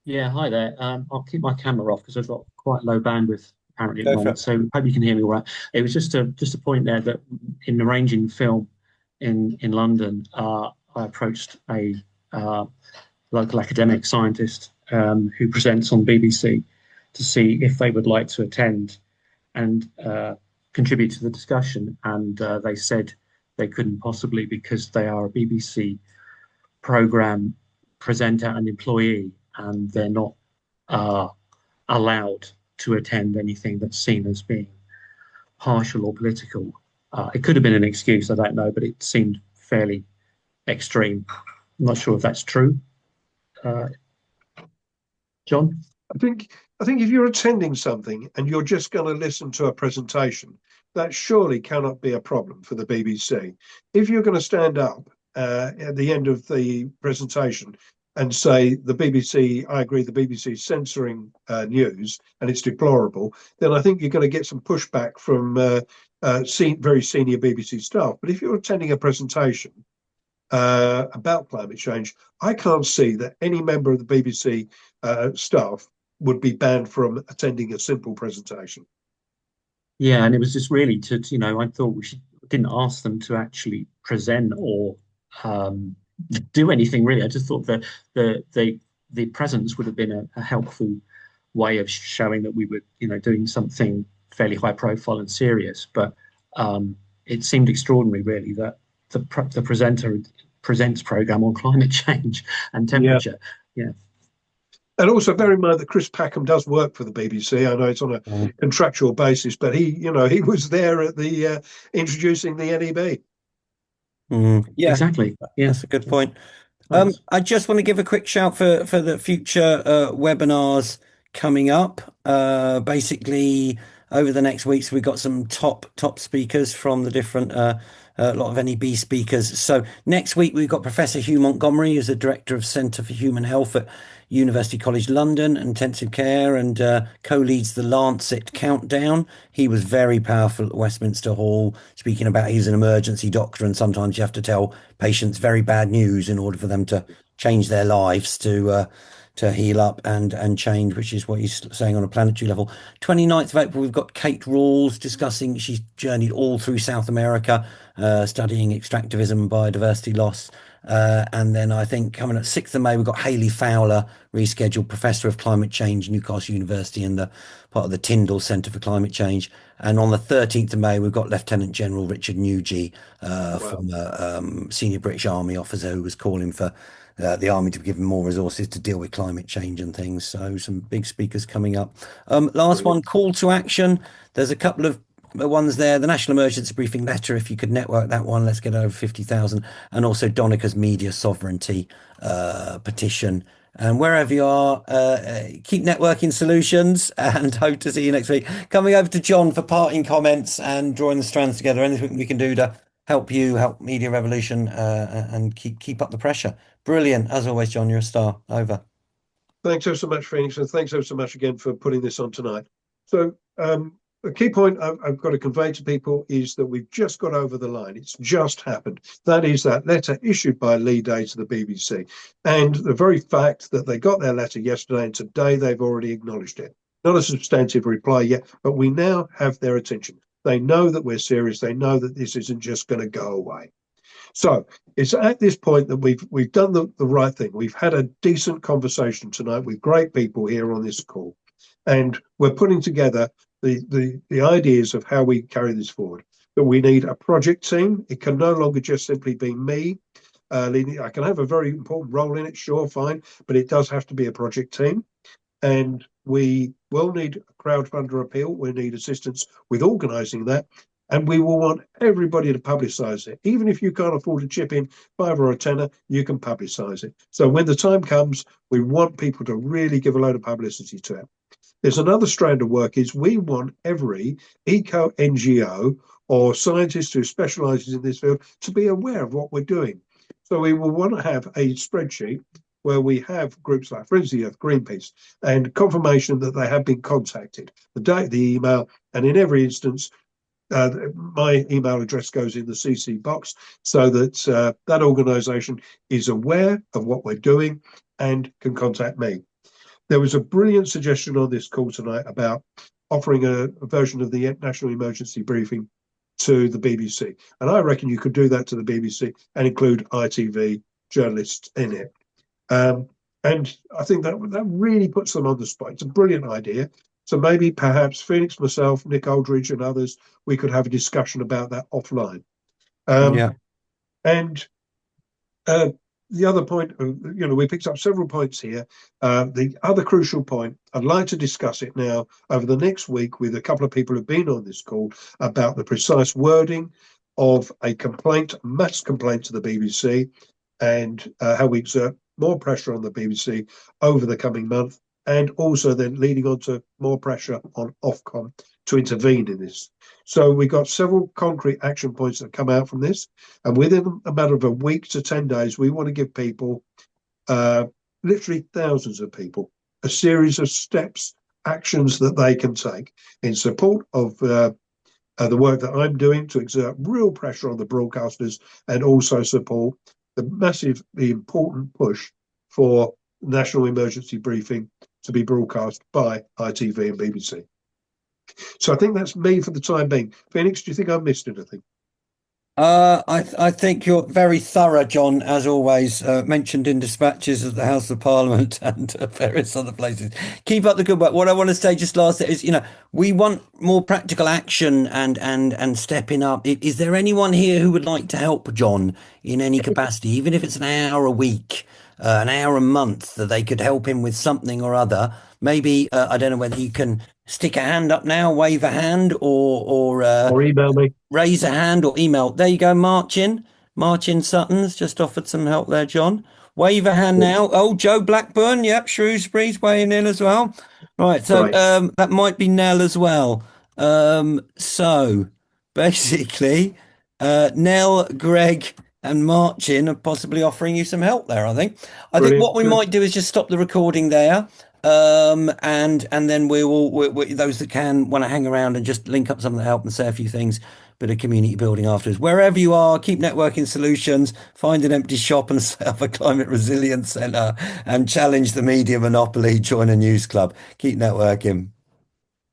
Yeah, hi there. I'll keep my camera off because I've got quite low bandwidth apparently at the moment. So hope you can hear me all right. It was just a point there that in arranging film in London, I approached a local academic scientist who presents on BBC to see if they would like to attend and contribute to the discussion. And they said they couldn't possibly because they are a BBC programme presenter and employee, and they're not allowed to attend anything that's seen as being partial or political. It could have been an excuse, I don't know, but it seemed fairly extreme. I'm not sure if that's true. John? I think if you're attending something and you're just going to listen to a presentation, that surely cannot be a problem for the BBC. If you're going to stand up at the end of the presentation and say the BBC, I agree, the BBC is censoring news and it's deplorable, then I think you're going to get some pushback from very senior BBC staff. But if you're attending a presentation about climate change, I can't see that any member of the BBC staff would be banned from attending a simple presentation. Yeah, and it was just really I thought didn't ask them to actually present or do anything really. I just thought that the presence would have been a helpful way of showing that we were, doing something fairly high profile and serious. But it seemed extraordinary, really, that the presenter presents program on climate change and temperature. Yeah. And also bear in mind that Chris Packham does work for the BBC. I know it's on a contractual basis, but he was there at the introducing the NEB. Yeah, exactly. Yeah, that's a good point. I just want to give a quick shout for the future webinars coming up. Basically, over the next weeks, we've got some top speakers from the different lot of NEB speakers. So next week we've got Professor Hugh Montgomery, who's the Director of Centre for Human Health at University College London, intensive care, and co-leads the Lancet Countdown. He was very powerful at Westminster Hall, speaking about he's an emergency doctor, and sometimes you have to tell patients very bad news in order for them to change their lives to heal up and change, which is what he's saying on a planetary level. 29th of April, we've got Kate Rawls discussing, she's journeyed all through South America, studying extractivism and biodiversity loss. And then I think coming at 6th of May, we've got Hayley Fowler, rescheduled Professor of Climate Change, Newcastle University, and the part of the Tyndall Centre for Climate Change. And on the 13th of May, we've got Lieutenant General Richard Nugee, former senior British Army officer, who was calling for the army to be given more resources to deal with climate change and things. So some big speakers coming up. Last one, call to action. There's a couple of ones there. The National Emergency Briefing Letter, if you could network that one, let's get over 50,000. And also Donica's media sovereignty petition. And wherever you are, keep networking solutions, and hope to see you next week. Coming over to John for parting comments and drawing the strands together. Anything we can do to help you, help Media Revolution, and keep up the pressure. Brilliant. As always, John, you're a star. Over. Thanks so much, Phoenix, and thanks so much again for putting this on tonight. So the key point I've got to convey to people is that we've just got over the line. It's just happened. That is that letter issued by Lee Day to the BBC. And the very fact that they got their letter yesterday and today they've already acknowledged it. Not a substantive reply yet, but we now have their attention. They know that we're serious. They know that this isn't just going to go away. So it's at this point that we've done the right thing. We've had a decent conversation tonight with great people here on this call. And we're putting together the ideas of how we carry this forward. That we need a project team. It can no longer just simply be me. I can have a very important role in it, sure, fine, but it does have to be a project team. And we will need a crowdfunder appeal. We need assistance with organising that. And we will want everybody to publicise it. Even if you can't afford to chip in $5 or $10, you can publicise it. So when the time comes, we want people to really give a load of publicity to it. There's another strand of work is we want every eco NGO or scientist who specialises in this field to be aware of what we're doing. So we will want to have a spreadsheet where we have groups like Friends of the Earth, Greenpeace, and confirmation that they have been contacted, the date, the email, and in every instance, my email address goes in the CC box so that that organisation is aware of what we're doing and can contact me. There was a brilliant suggestion on this call tonight about offering a version of the National Emergency Briefing to the BBC. And I reckon you could do that to the BBC and include ITV journalists in it. And I think that really puts them on the spot. It's a brilliant idea. So maybe perhaps Phoenix, myself, Nick Aldridge and others, we could have a discussion about that offline. And the other point, we picked up several points here. The other crucial point, I'd like to discuss it now over the next week with a couple of people who've been on this call about the precise wording of a complaint, mass complaint to the BBC, and how we exert more pressure on the BBC over the coming month, and also then leading on to more pressure on Ofcom to intervene in this. So we got several concrete action points that come out from this, and within a matter of a week to 10 days, we want to give people, literally thousands of people, a series of steps, actions that they can take in support of the work that I'm doing to exert real pressure on the broadcasters and also support the important push for National Emergency Briefing to be broadcast by ITV and BBC. So I think that's me for the time being. Phoenix, do you think I've missed anything? I think you're very thorough, John, as always, mentioned in dispatches of the House of Parliament and various other places. Keep up the good work. What I want to say just last is, we want more practical action and stepping up. Is there anyone here who would like to help John in any capacity, even if it's an hour a week, an hour a month, that they could help him with something or other? Maybe, I don't know whether you can stick a hand up now, wave a hand, or email me. Raise a hand or email. There you go, Marcin Sutton's just offered some help there, John. Wave a hand now. Oh, Joe Blackburn, yep, Shrewsbury's weighing in as well. Right, so that might be Nell as well. So basically, Nell, Greg, and Marcin are possibly offering you some help there, I think. I think what we might do is just stop the recording there. And then we those that can want to hang around and just link up some of the help and say a few things, bit of community building afterwards. Wherever you are, keep networking solutions, find an empty shop and set up a climate resilience centre and challenge the media monopoly, join a news club. Keep networking.